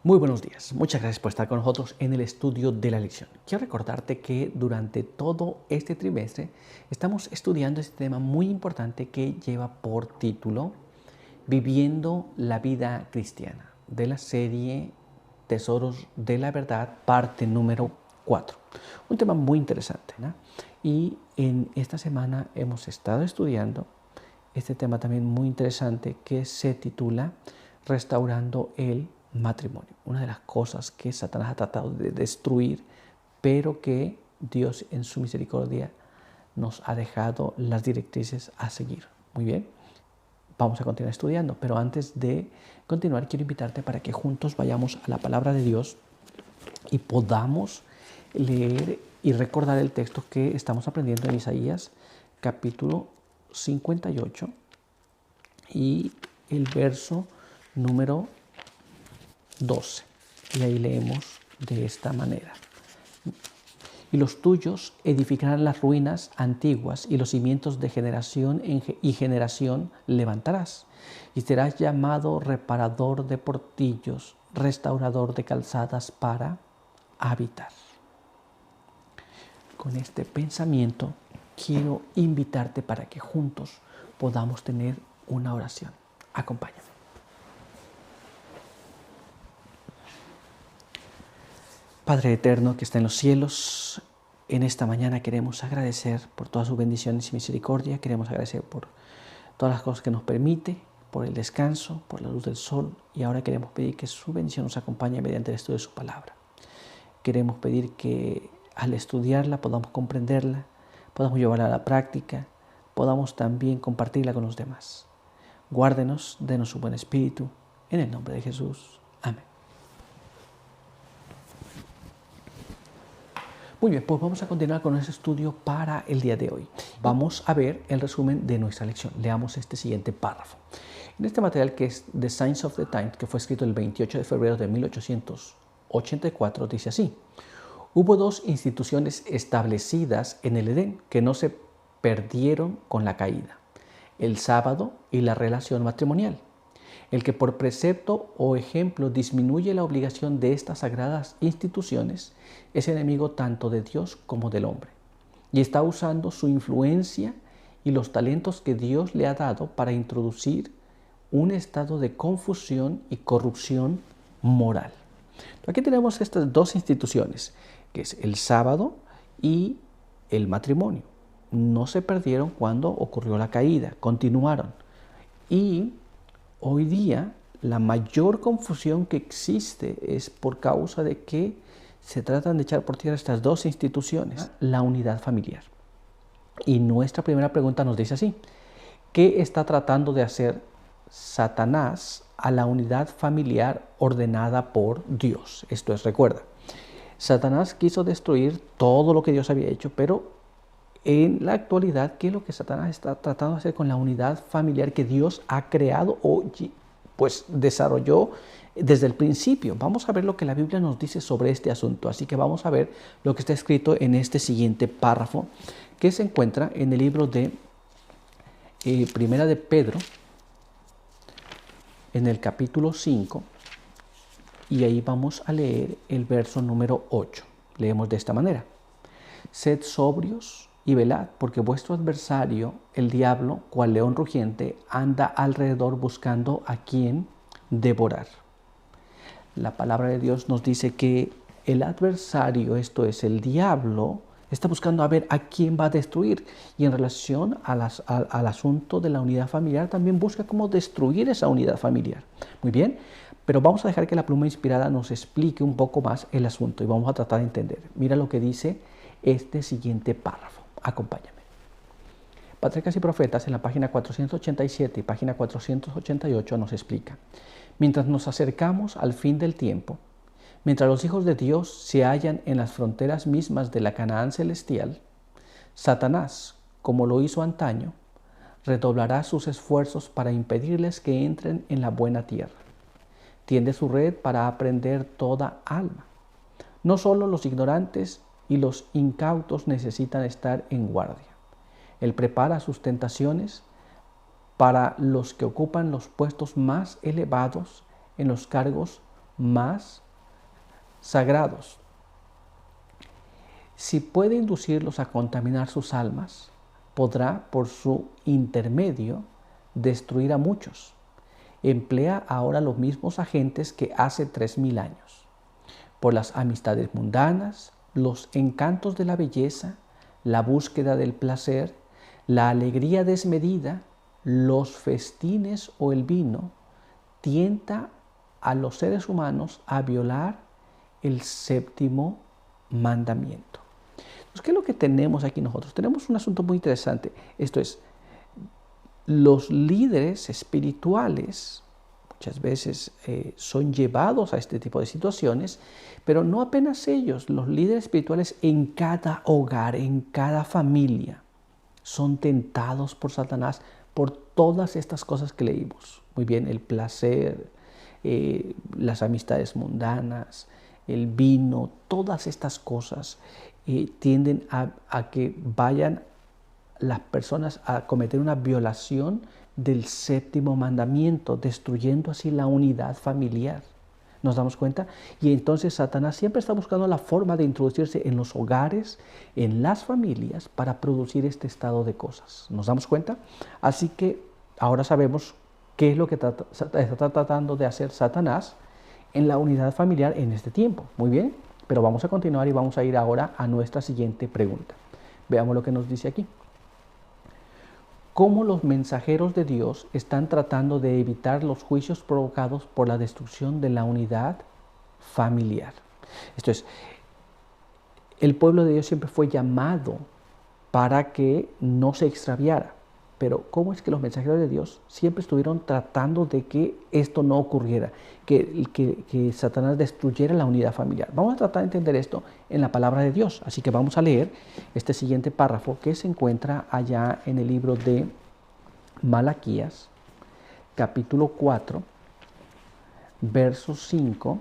Muy buenos días, muchas gracias por estar con nosotros en el estudio de la lección. Quiero recordarte que durante todo este trimestre estamos estudiando este tema muy importante que lleva por título Viviendo la vida cristiana, de la serie Tesoros de la Verdad, parte número 4. Un tema muy interesante, ¿no? Y en esta semana hemos estado estudiando este tema también muy interesante que se titula Restaurando el matrimonio. Una de las cosas que Satanás ha tratado de destruir, pero que Dios en su misericordia nos ha dejado las directrices a seguir. Muy bien, vamos a continuar estudiando, pero antes de continuar quiero invitarte para que juntos vayamos a la palabra de Dios y podamos leer y recordar el texto que estamos aprendiendo en Isaías capítulo 58 y el verso número 12. Y ahí leemos de esta manera. Y los tuyos edificarán las ruinas antiguas y los cimientos de generación y generación levantarás. Y serás llamado reparador de portillos, restaurador de calzadas para habitar. Con este pensamiento quiero invitarte para que juntos podamos tener una oración. Acompáñame. Padre eterno que está en los cielos, en esta mañana queremos agradecer por todas sus bendiciones y misericordia. Queremos agradecer por todas las cosas que nos permite, por el descanso, por la luz del sol. Y ahora queremos pedir que su bendición nos acompañe mediante el estudio de su palabra. Queremos pedir que al estudiarla podamos comprenderla, podamos llevarla a la práctica, podamos también compartirla con los demás. Guárdenos, denos su buen espíritu, en el nombre de Jesús. Amén. Muy bien, pues vamos a continuar con nuestro estudio para el día de hoy. Vamos a ver el resumen de nuestra lección. Leamos este siguiente párrafo. En este material que es The Signs of the Times, que fue escrito el 28 de febrero de 1884, dice así: hubo dos instituciones establecidas en el Edén que no se perdieron con la caída: el sábado y la relación matrimonial. El que por precepto o ejemplo disminuye la obligación de estas sagradas instituciones es enemigo tanto de Dios como del hombre, y está usando su influencia y los talentos que Dios le ha dado para introducir un estado de confusión y corrupción moral. Aquí tenemos estas dos instituciones, que es el sábado y el matrimonio. No se perdieron cuando ocurrió la caída, continuaron. Y hoy día la mayor confusión que existe es por causa de que se tratan de echar por tierra estas dos instituciones, la unidad familiar. Y nuestra primera pregunta nos dice así: ¿qué está tratando de hacer Satanás a la unidad familiar ordenada por Dios? Esto es, recuerda, Satanás quiso destruir todo lo que Dios había hecho, pero en la actualidad, ¿qué es lo que Satanás está tratando de hacer con la unidad familiar que Dios ha creado o pues desarrolló desde el principio? Vamos a ver lo que la Biblia nos dice sobre este asunto. Así que vamos a ver lo que está escrito en este siguiente párrafo, que se encuentra en el libro de Primera de Pedro, en el capítulo 5, y ahí vamos a leer el verso número 8. Leemos de esta manera: sed sobrios y velad, porque vuestro adversario, el diablo, cual león rugiente, anda alrededor buscando a quien devorar. La palabra de Dios nos dice que el adversario, esto es el diablo, está buscando a ver a quién va a destruir. Y en relación al asunto de la unidad familiar, también busca cómo destruir esa unidad familiar. Muy bien, pero vamos a dejar que la pluma inspirada nos explique un poco más el asunto y vamos a tratar de entender. Mira lo que dice este siguiente párrafo. Acompáñame. Patriarcas y Profetas, en la página 487 y página 488, nos explica: mientras nos acercamos al fin del tiempo, mientras los hijos de Dios se hallan en las fronteras mismas de la Canaán celestial, Satanás, como lo hizo antaño, redoblará sus esfuerzos para impedirles que entren en la buena tierra. Tiende su red para aprender toda alma. No solo los ignorantes y los incautos necesitan estar en guardia. Él prepara sus tentaciones para los que ocupan los puestos más elevados en los cargos más sagrados. Si puede inducirlos a contaminar sus almas, podrá por su intermedio destruir a muchos. Emplea ahora los mismos agentes que hace 3000 años. Por las amistades mundanas, los encantos de la belleza, la búsqueda del placer, la alegría desmedida, los festines o el vino, tienta a los seres humanos a violar el séptimo mandamiento. Entonces, ¿qué es lo que tenemos aquí nosotros? Tenemos un asunto muy interesante. Esto es, los líderes espirituales muchas veces son llevados a este tipo de situaciones, pero no apenas ellos, los líderes espirituales en cada hogar, en cada familia, son tentados por Satanás por todas estas cosas que leímos. Muy bien, el placer, las amistades mundanas, el vino, todas estas cosas tienden a que vayan las personas a cometer una violación del séptimo mandamiento, destruyendo así la unidad familiar. ¿Nos damos cuenta? Y entonces Satanás siempre está buscando la forma de introducirse en los hogares, en las familias, para producir este estado de cosas. ¿Nos damos cuenta? Así que ahora sabemos qué es lo que está tratando de hacer Satanás en la unidad familiar en este tiempo. Muy bien, pero vamos a continuar y vamos a ir ahora a nuestra siguiente pregunta. Veamos lo que nos dice aquí. ¿Cómo los mensajeros de Dios están tratando de evitar los juicios provocados por la destrucción de la unidad familiar? Esto es, el pueblo de Dios siempre fue llamado para que no se extraviara. Pero ¿cómo es que los mensajeros de Dios siempre estuvieron tratando de que esto no ocurriera, que Satanás destruyera la unidad familiar? Vamos a tratar de entender esto en la palabra de Dios. Así que vamos a leer este siguiente párrafo que se encuentra allá en el libro de Malaquías, capítulo 4, verso 5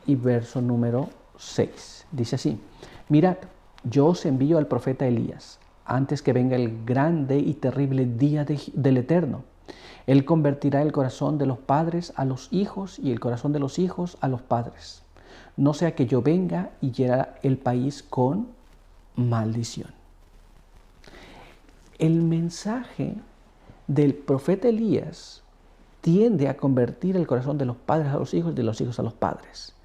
y verso número 6. Dice así: mirad, yo os envío al profeta Elías, antes que venga el grande y terrible día del Eterno. Él convertirá el corazón de los padres a los hijos y el corazón de los hijos a los padres. No sea que yo venga y hiera el país con maldición. El mensaje del profeta Elías tiende a convertir el corazón de los padres a los hijos y de los hijos a los padres,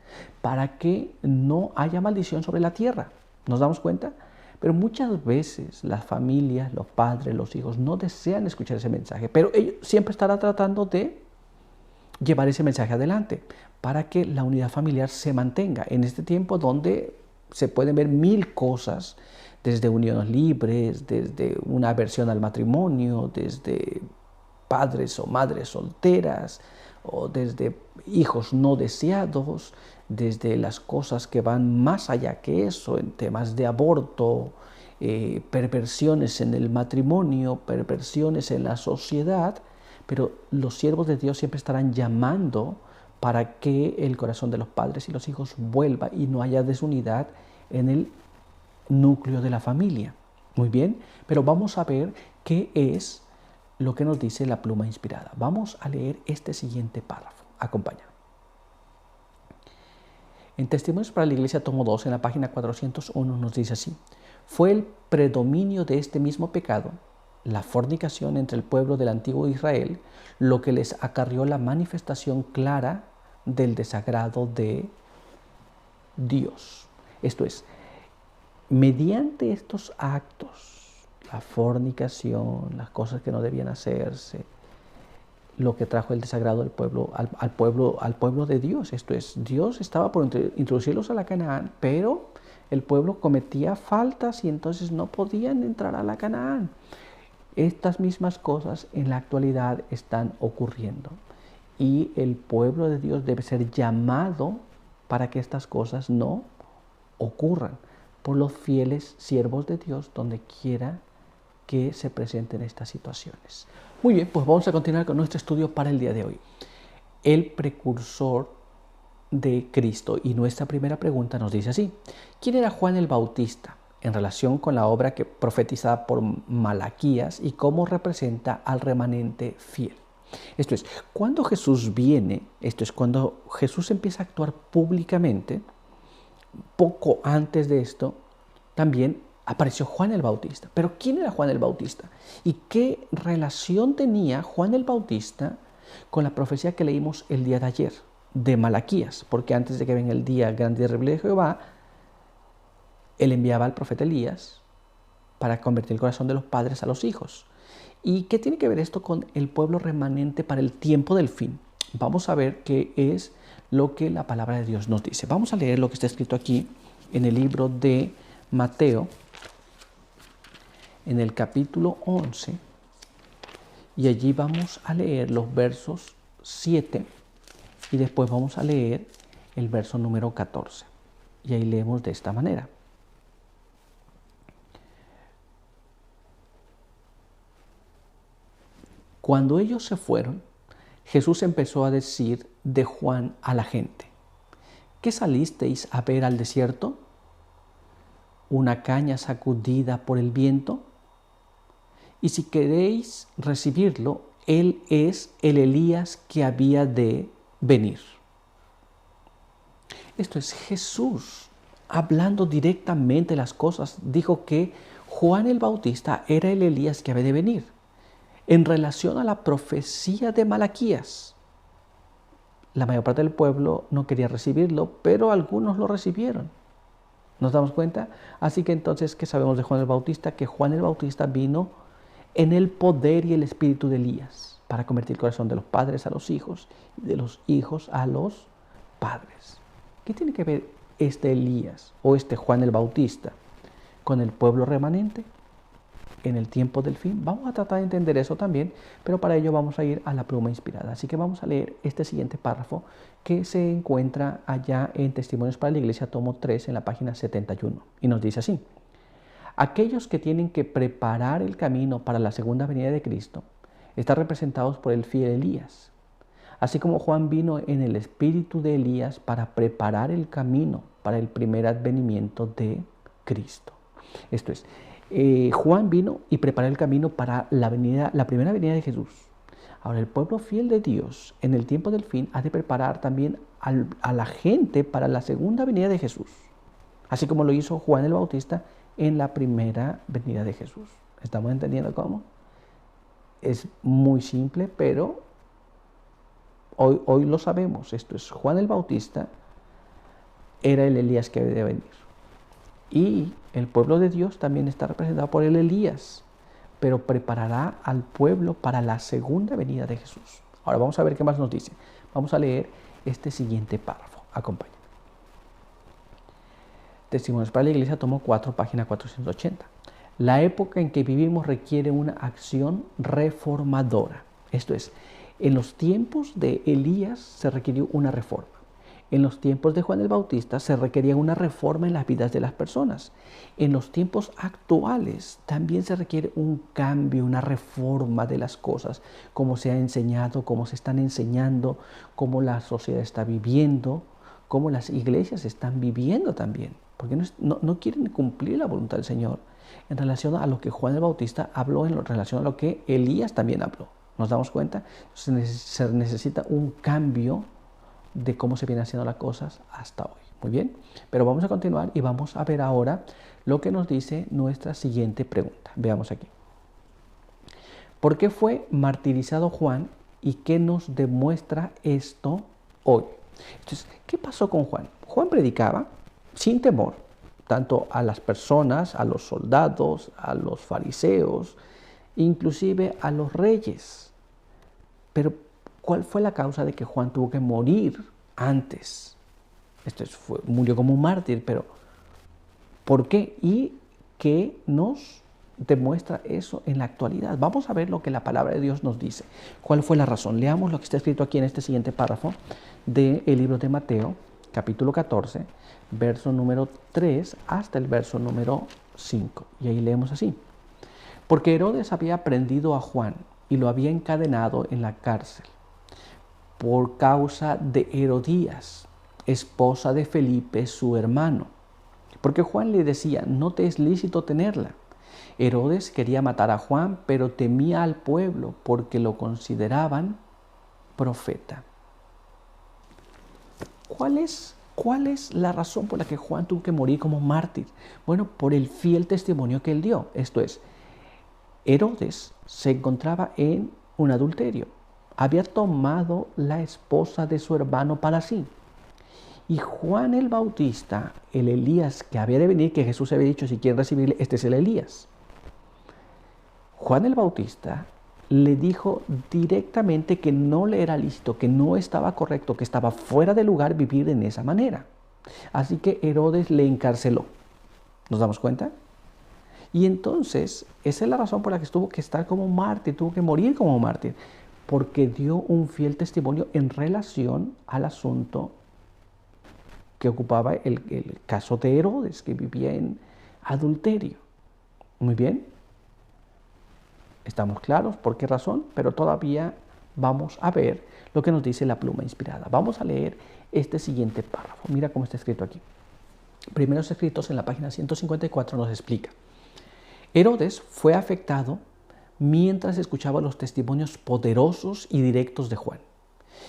para que no haya maldición sobre la tierra. ¿Nos damos cuenta? Pero muchas veces las familias, los padres, los hijos no desean escuchar ese mensaje, pero ellos siempre estarán tratando de llevar ese mensaje adelante para que la unidad familiar se mantenga en este tiempo donde se pueden ver mil cosas, desde uniones libres, desde una aversión al matrimonio, desde padres o madres solteras, o desde hijos no deseados, desde las cosas que van más allá que eso, en temas de aborto, perversiones en el matrimonio, perversiones en la sociedad, pero los siervos de Dios siempre estarán llamando para que el corazón de los padres y los hijos vuelva y no haya desunidad en el núcleo de la familia. Muy bien, pero vamos a ver qué es lo que nos dice la pluma inspirada. Vamos a leer este siguiente párrafo. Acompáñame. En Testimonios para la Iglesia, tomo 2, en la página 401, nos dice así: fue el predominio de este mismo pecado, la fornicación entre el pueblo del antiguo Israel, lo que les acarrió la manifestación clara del desagrado de Dios. Esto es, mediante estos actos, la fornicación, las cosas que no debían hacerse, lo que trajo el desagrado del pueblo, al pueblo de Dios. Esto es, Dios estaba por introducirlos a la Canaán, pero el pueblo cometía faltas y entonces no podían entrar a la Canaán. Estas mismas cosas en la actualidad están ocurriendo y el pueblo de Dios debe ser llamado para que estas cosas no ocurran por los fieles siervos de Dios donde quiera que se presenten estas situaciones. Muy bien, pues vamos a continuar con nuestro estudio para el día de hoy. El precursor de Cristo, y nuestra primera pregunta nos dice así: ¿quién era Juan el Bautista en relación con la obra que profetizada por Malaquías y cómo representa al remanente fiel? Esto es, cuando Jesús viene, esto es, cuando Jesús empieza a actuar públicamente, poco antes de esto, también apareció Juan el Bautista. Pero ¿quién era Juan el Bautista? ¿Y qué relación tenía Juan el Bautista con la profecía que leímos el día de ayer, de Malaquías? Porque antes de que venga el día grande y terrible de Jehová, él enviaba al profeta Elías para convertir el corazón de los padres a los hijos. ¿Y qué tiene que ver esto con el pueblo remanente para el tiempo del fin? Vamos a ver qué es lo que la palabra de Dios nos dice. Vamos a leer lo que está escrito aquí en el libro de Mateo, en el capítulo 11, y allí vamos a leer los versos 7 y después vamos a leer el verso número 14. Y ahí leemos de esta manera. Cuando ellos se fueron, Jesús empezó a decir de Juan a la gente: ¿qué salisteis a ver al desierto? ¿Una caña sacudida por el viento? Y si queréis recibirlo, él es el Elías que había de venir. Esto es Jesús hablando directamente las cosas. Dijo que Juan el Bautista era el Elías que había de venir, en relación a la profecía de Malaquías. La mayor parte del pueblo no quería recibirlo, pero algunos lo recibieron. ¿Nos damos cuenta? Así que entonces, ¿qué sabemos de Juan el Bautista? Que Juan el Bautista vino en el poder y el espíritu de Elías para convertir el corazón de los padres a los hijos y de los hijos a los padres. ¿Qué tiene que ver este Elías o este Juan el Bautista con el pueblo remanente en el tiempo del fin? Vamos a tratar de entender eso también, pero para ello vamos a ir a la pluma inspirada. Así que vamos a leer este siguiente párrafo que se encuentra allá en Testimonios para la Iglesia, tomo 3, en la página 71. Y nos dice así: aquellos que tienen que preparar el camino para la segunda venida de Cristo están representados por el fiel Elías. Así como Juan vino en el espíritu de Elías para preparar el camino para el primer advenimiento de Cristo. Esto es, Juan vino y preparó el camino para la primera venida de Jesús. Ahora, el pueblo fiel de Dios en el tiempo del fin ha de preparar también a la gente para la segunda venida de Jesús, así como lo hizo Juan el Bautista en la primera venida de Jesús. ¿Estamos entendiendo cómo? Es muy simple, pero hoy lo sabemos. Esto es, Juan el Bautista era el Elías que debe venir. Y el pueblo de Dios también está representado por el Elías, pero preparará al pueblo para la segunda venida de Jesús. Ahora vamos a ver qué más nos dice. Vamos a leer este siguiente párrafo. Acompáñenme. Testimonios para la Iglesia, tomo 4, página 480. La época en que vivimos requiere una acción reformadora. Esto es, en los tiempos de Elías se requirió una reforma. En los tiempos de Juan el Bautista se requería una reforma en las vidas de las personas. En los tiempos actuales también se requiere un cambio, una reforma de las cosas, cómo se ha enseñado, cómo se están enseñando, cómo la sociedad está viviendo, cómo las iglesias están viviendo también, porque no quieren cumplir la voluntad del Señor en relación a lo que Juan el Bautista habló, en relación a lo que Elías también habló. ¿Nos damos cuenta? Se necesita un cambio de cómo se vienen haciendo las cosas hasta hoy. Muy bien, pero vamos a continuar y vamos a ver ahora lo que nos dice nuestra siguiente pregunta. Veamos aquí. ¿Por qué fue martirizado Juan y qué nos demuestra esto hoy? Entonces, ¿qué pasó con Juan? Juan predicaba sin temor, tanto a las personas, a los soldados, a los fariseos, inclusive a los reyes. Pero ¿cuál fue la causa de que Juan tuvo que morir antes? Murió como un mártir, pero ¿por qué? ¿Y qué nos demuestra eso en la actualidad? Vamos a ver lo que la palabra de Dios nos dice. ¿Cuál fue la razón? Leamos lo que está escrito aquí en este siguiente párrafo del libro de Mateo, capítulo 14, verso número 3 hasta el verso número 5. Y ahí leemos así. Porque Herodes había prendido a Juan y lo había encadenado en la cárcel por causa de Herodías, esposa de Felipe, su hermano. Porque Juan le decía, no te es lícito tenerla. Herodes quería matar a Juan, pero temía al pueblo porque lo consideraban profeta. ¿Cuál es la razón por la que Juan tuvo que morir como mártir? Bueno, por el fiel testimonio que él dio. Esto es, Herodes se encontraba en un adulterio. Había tomado la esposa de su hermano para sí. Y Juan el Bautista, el Elías que había de venir, que Jesús había dicho, si quieren recibirle, este es el Elías. Juan el Bautista le dijo directamente que no le era lícito, que no estaba correcto, que estaba fuera de lugar vivir en esa manera. Así que Herodes le encarceló. ¿Nos damos cuenta? Y entonces, esa es la razón por la que tuvo que estar como mártir, tuvo que morir como mártir, porque dio un fiel testimonio en relación al asunto que ocupaba el caso de Herodes, que vivía en adulterio. Muy bien. Estamos claros por qué razón, pero todavía vamos a ver lo que nos dice la pluma inspirada. Vamos a leer este siguiente párrafo. Mira cómo está escrito aquí. Primeros escritos en la página 154 nos explica. Herodes fue afectado mientras escuchaba los testimonios poderosos y directos de Juan,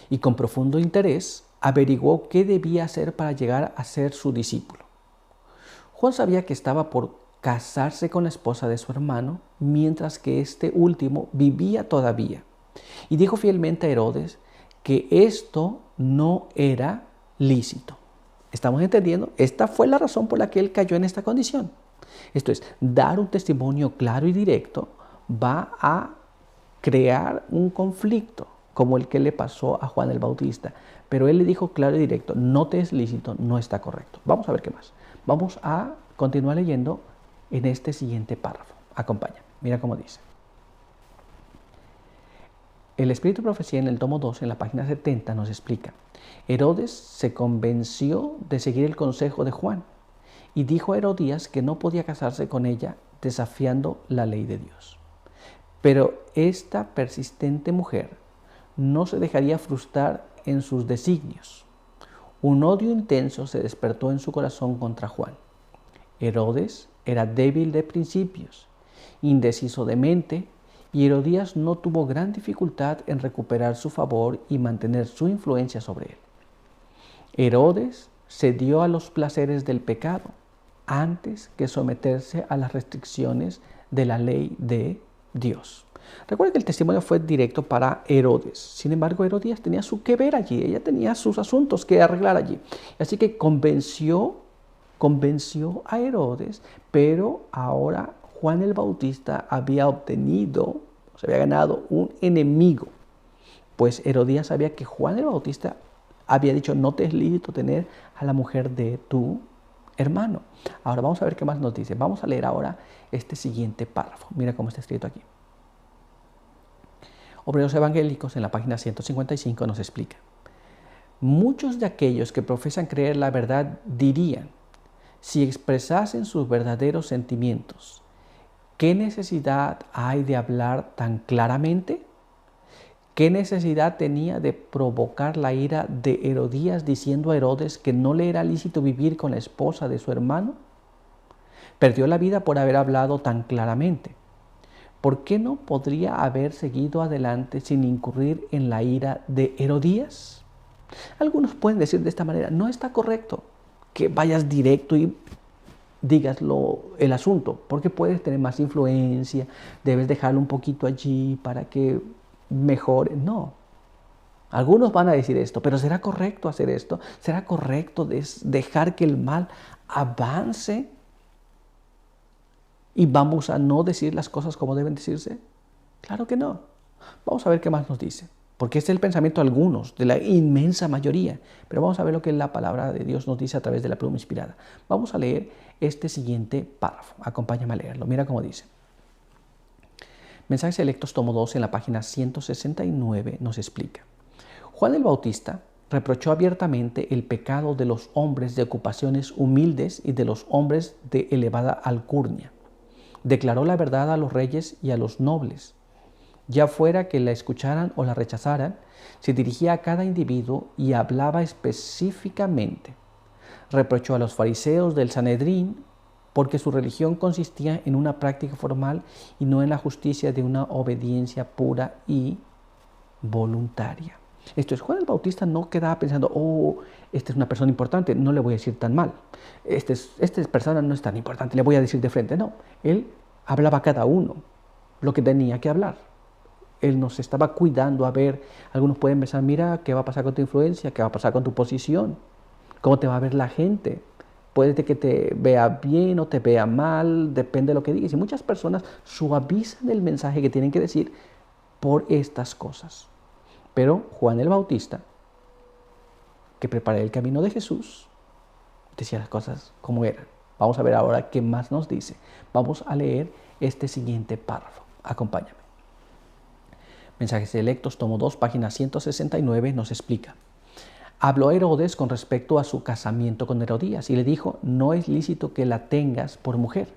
y con profundo interés averiguó qué debía hacer para llegar a ser su discípulo. Juan sabía que estaba por casarse con la esposa de su hermano, mientras que este último vivía todavía. Y dijo fielmente a Herodes que esto no era lícito. ¿Estamos entendiendo? Esta fue la razón por la que él cayó en esta condición. Esto es, dar un testimonio claro y directo va a crear un conflicto, como el que le pasó a Juan el Bautista. Pero él le dijo claro y directo, no te es lícito, no está correcto. Vamos a ver qué más. Vamos a continuar leyendo en este siguiente párrafo. Acompaña, mira cómo dice. El Espíritu de Profecía en el tomo 2, en la página 70, nos explica. Herodes se convenció de seguir el consejo de Juan y dijo a Herodías que no podía casarse con ella, desafiando la ley de Dios. Pero esta persistente mujer no se dejaría frustrar en sus designios. Un odio intenso se despertó en su corazón contra Juan. Herodes era débil de principios, indeciso de mente, y Herodías no tuvo gran dificultad en recuperar su favor y mantener su influencia sobre él. Herodes cedió a los placeres del pecado antes que someterse a las restricciones de la ley de Dios. Recuerda que el testimonio fue directo para Herodes. Sin embargo, Herodías tenía su que ver allí. Ella tenía sus asuntos que arreglar allí. Así que convenció a Herodes, pero ahora Juan el Bautista había obtenido, se había ganado un enemigo. Pues Herodías sabía que Juan el Bautista había dicho, no te es lícito tener a la mujer de tu hermano. Ahora vamos a ver qué más nos dice. Vamos a leer ahora este siguiente párrafo. Mira cómo está escrito aquí. Obreros Evangélicos en la página 155 nos explica. Muchos de aquellos que profesan creer la verdad dirían, si expresasen sus verdaderos sentimientos, ¿qué necesidad hay de hablar tan claramente? ¿Qué necesidad tenía de provocar la ira de Herodías diciendo a Herodes que no le era lícito vivir con la esposa de su hermano? Perdió la vida por haber hablado tan claramente. ¿Por qué no podría haber seguido adelante sin incurrir en la ira de Herodías? Algunos pueden decir de esta manera, no está correcto que vayas directo y digas el asunto, porque puedes tener más influencia, debes dejarlo un poquito allí para que mejore. No. Algunos van a decir esto, pero ¿será correcto hacer esto? ¿Será correcto dejar que el mal avance? ¿Y vamos a no decir las cosas como deben decirse? Claro que no. Vamos a ver qué más nos dice. Porque este es el pensamiento de algunos, de la inmensa mayoría. Pero vamos a ver lo que la palabra de Dios nos dice a través de la pluma inspirada. Vamos a leer este siguiente párrafo. Acompáñame a leerlo. Mira cómo dice. Mensajes Selectos, tomo 2, en la página 169, nos explica. Juan el Bautista reprochó abiertamente el pecado de los hombres de ocupaciones humildes y de los hombres de elevada alcurnia. Declaró la verdad a los reyes y a los nobles. Ya fuera que la escucharan o la rechazaran, se dirigía a cada individuo y hablaba específicamente. Reprochó a los fariseos del Sanedrín porque su religión consistía en una práctica formal y no en la justicia de una obediencia pura y voluntaria. Esto es, Juan el Bautista no quedaba pensando, oh, esta es una persona importante, no le voy a decir tan mal. Esta persona no es tan importante, le voy a decir de frente. No, él hablaba a cada uno lo que tenía que hablar. Él nos estaba cuidando. A ver, algunos pueden pensar, mira, ¿qué va a pasar con tu influencia? ¿Qué va a pasar con tu posición? ¿Cómo te va a ver la gente? Puede que te vea bien o te vea mal, depende de lo que digas. Y muchas personas suavizan el mensaje que tienen que decir por estas cosas. Pero Juan el Bautista, que preparó el camino de Jesús, decía las cosas como eran. Vamos a ver ahora qué más nos dice. Vamos a leer este siguiente párrafo. Acompáñame. Mensajes Selectos, tomo 2, página 169, nos explica. Habló Herodes con respecto a su casamiento con Herodías y le dijo, no es lícito que la tengas por mujer.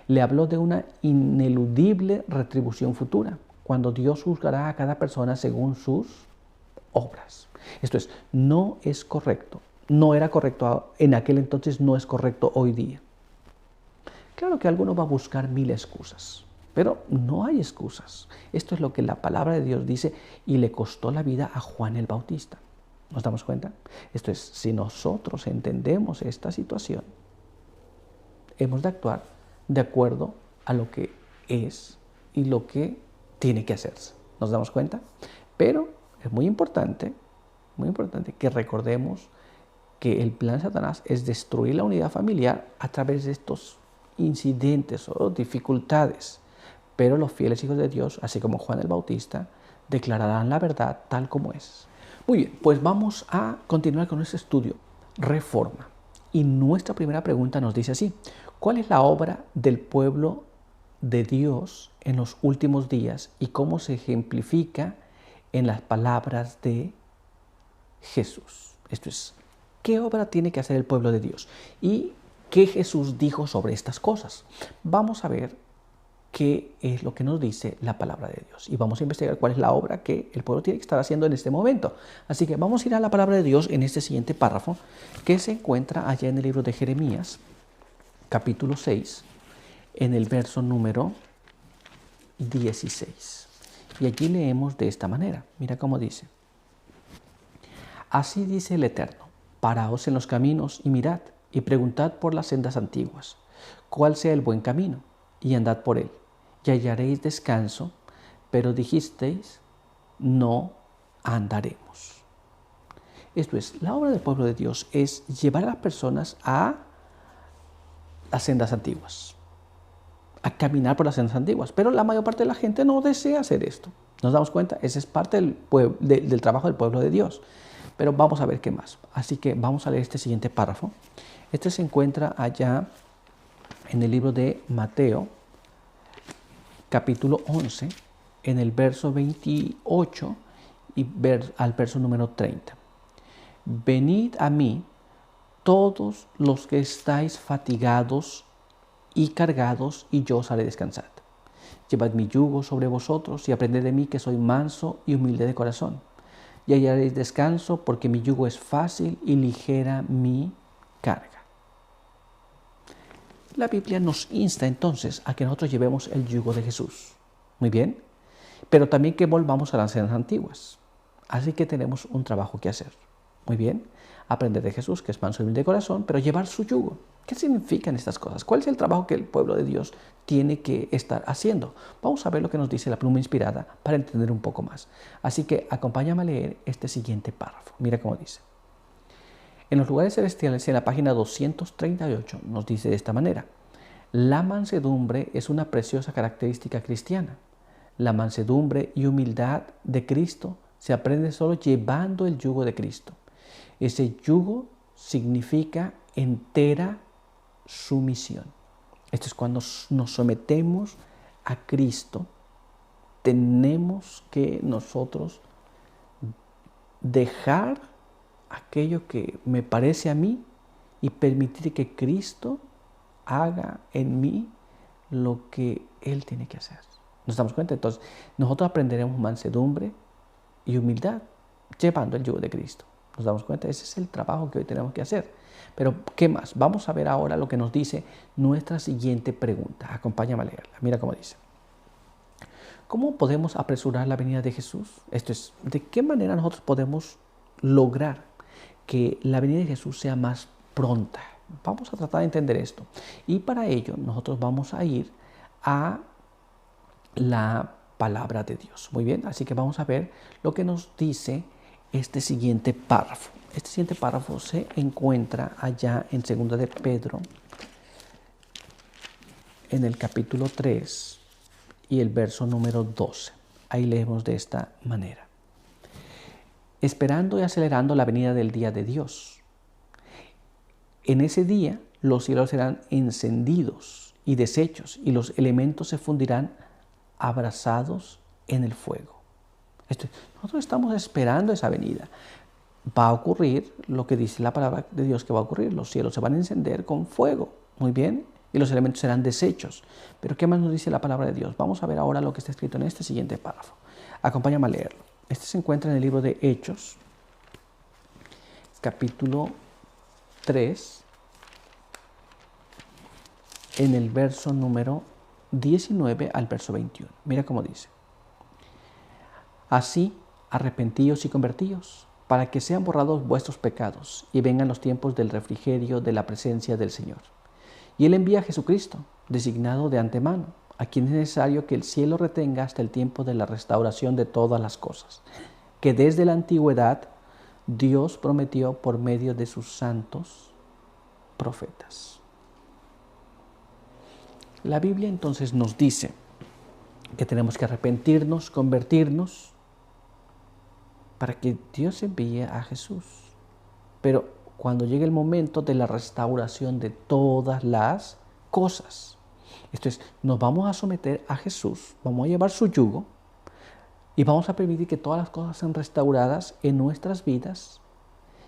Le habló de una ineludible retribución futura, cuando Dios juzgará a cada persona según sus obras. Esto es, no es correcto, no era correcto en aquel entonces, no es correcto hoy día. Claro que alguno va a buscar mil excusas, pero no hay excusas. Esto es lo que la palabra de Dios dice y le costó la vida a Juan el Bautista. ¿Nos damos cuenta? Esto es, si nosotros entendemos esta situación, hemos de actuar de acuerdo a lo que es y lo que tiene que hacerse. ¿Nos damos cuenta? Pero es muy importante que recordemos que el plan de Satanás es destruir la unidad familiar a través de estos incidentes o dificultades. Pero los fieles hijos de Dios, así como Juan el Bautista, declararán la verdad tal como es. Muy bien, pues vamos a continuar con nuestro estudio, Reforma. Y nuestra primera pregunta nos dice así, ¿cuál es la obra del pueblo de Dios en los últimos días y cómo se ejemplifica en las palabras de Jesús? Esto es, ¿qué obra tiene que hacer el pueblo de Dios? ¿Y qué Jesús dijo sobre estas cosas? Vamos a ver qué es lo que nos dice la palabra de Dios. Y vamos a investigar cuál es la obra que el pueblo tiene que estar haciendo en este momento. Así que vamos a ir a la palabra de Dios en este siguiente párrafo, que se encuentra allá en el libro de Jeremías, capítulo 6, en el verso número 16. Y allí leemos de esta manera. Mira cómo dice. Así dice el Eterno, paraos en los caminos y mirad, y preguntad por las sendas antiguas, cuál sea el buen camino, y andad por él, y hallaréis descanso, pero dijisteis, no andaremos. Esto es, la obra del pueblo de Dios es llevar a las personas a las sendas antiguas, a caminar por las sendas antiguas, pero la mayor parte de la gente no desea hacer esto. ¿Nos damos cuenta? Ese es parte del trabajo del pueblo de Dios. Pero vamos a ver qué más. Así que vamos a leer este siguiente párrafo. Este se encuentra allá en el libro de Mateo, capítulo 11, en el verso 28 y al verso número 30. Venid a mí todos los que estáis fatigados y cargados, y yo os haré descansar. Llevad mi yugo sobre vosotros y aprended de mí, que soy manso y humilde de corazón. Y hallaréis descanso, porque mi yugo es fácil y ligera mi carga. La Biblia nos insta entonces a que nosotros llevemos el yugo de Jesús. Muy bien, pero también que volvamos a las sendas antiguas. Así que tenemos un trabajo que hacer. Muy bien, aprender de Jesús, que es manso y humilde de corazón, pero llevar su yugo. ¿Qué significan estas cosas? ¿Cuál es el trabajo que el pueblo de Dios tiene que estar haciendo? Vamos a ver lo que nos dice la pluma inspirada para entender un poco más. Así que acompáñame a leer este siguiente párrafo. Mira cómo dice. En los lugares celestiales, en la página 238, nos dice de esta manera. La mansedumbre es una preciosa característica cristiana. La mansedumbre y humildad de Cristo se aprende solo llevando el yugo de Cristo. Ese yugo significa entera sumisión. Esto es cuando nos sometemos a Cristo. Tenemos que nosotros dejar aquello que me parece a mí y permitir que Cristo haga en mí lo que Él tiene que hacer. ¿Nos damos cuenta? Entonces, nosotros aprenderemos mansedumbre y humildad llevando el yugo de Cristo. ¿Nos damos cuenta? Ese es el trabajo que hoy tenemos que hacer. Pero, ¿qué más? Vamos a ver ahora lo que nos dice nuestra siguiente pregunta. Acompáñame a leerla. Mira cómo dice. ¿Cómo podemos apresurar la venida de Jesús? Esto es, ¿de qué manera nosotros podemos lograr que la venida de Jesús sea más pronta? Vamos a tratar de entender esto. Y para ello nosotros vamos a ir a la palabra de Dios. Muy bien, así que vamos a ver lo que nos dice este siguiente párrafo. Este siguiente párrafo se encuentra allá en 2 de Pedro, en el capítulo 3 y el verso número 12. Ahí leemos de esta manera. Esperando y acelerando la venida del día de Dios. En ese día los cielos serán encendidos y deshechos y los elementos se fundirán abrazados en el fuego. Nosotros estamos esperando esa venida. Va a ocurrir lo que dice la palabra de Dios que va a ocurrir. Los cielos se van a encender con fuego. Muy bien. Y los elementos serán deshechos. Pero ¿qué más nos dice la palabra de Dios? Vamos a ver ahora lo que está escrito en este siguiente párrafo. Acompáñame a leerlo. Este se encuentra en el libro de Hechos, capítulo 3, en el verso número 19 al verso 21. Mira cómo dice. Así, arrepentíos y convertíos, para que sean borrados vuestros pecados y vengan los tiempos del refrigerio de la presencia del Señor. Y Él envía a Jesucristo, designado de antemano, a quien es necesario que el cielo retenga hasta el tiempo de la restauración de todas las cosas, que desde la antigüedad Dios prometió por medio de sus santos profetas. La Biblia entonces nos dice que tenemos que arrepentirnos, convertirnos, para que Dios envíe a Jesús. Pero cuando llegue el momento de la restauración de todas las cosas, esto es, nos vamos a someter a Jesús, vamos a llevar su yugo y vamos a permitir que todas las cosas sean restauradas en nuestras vidas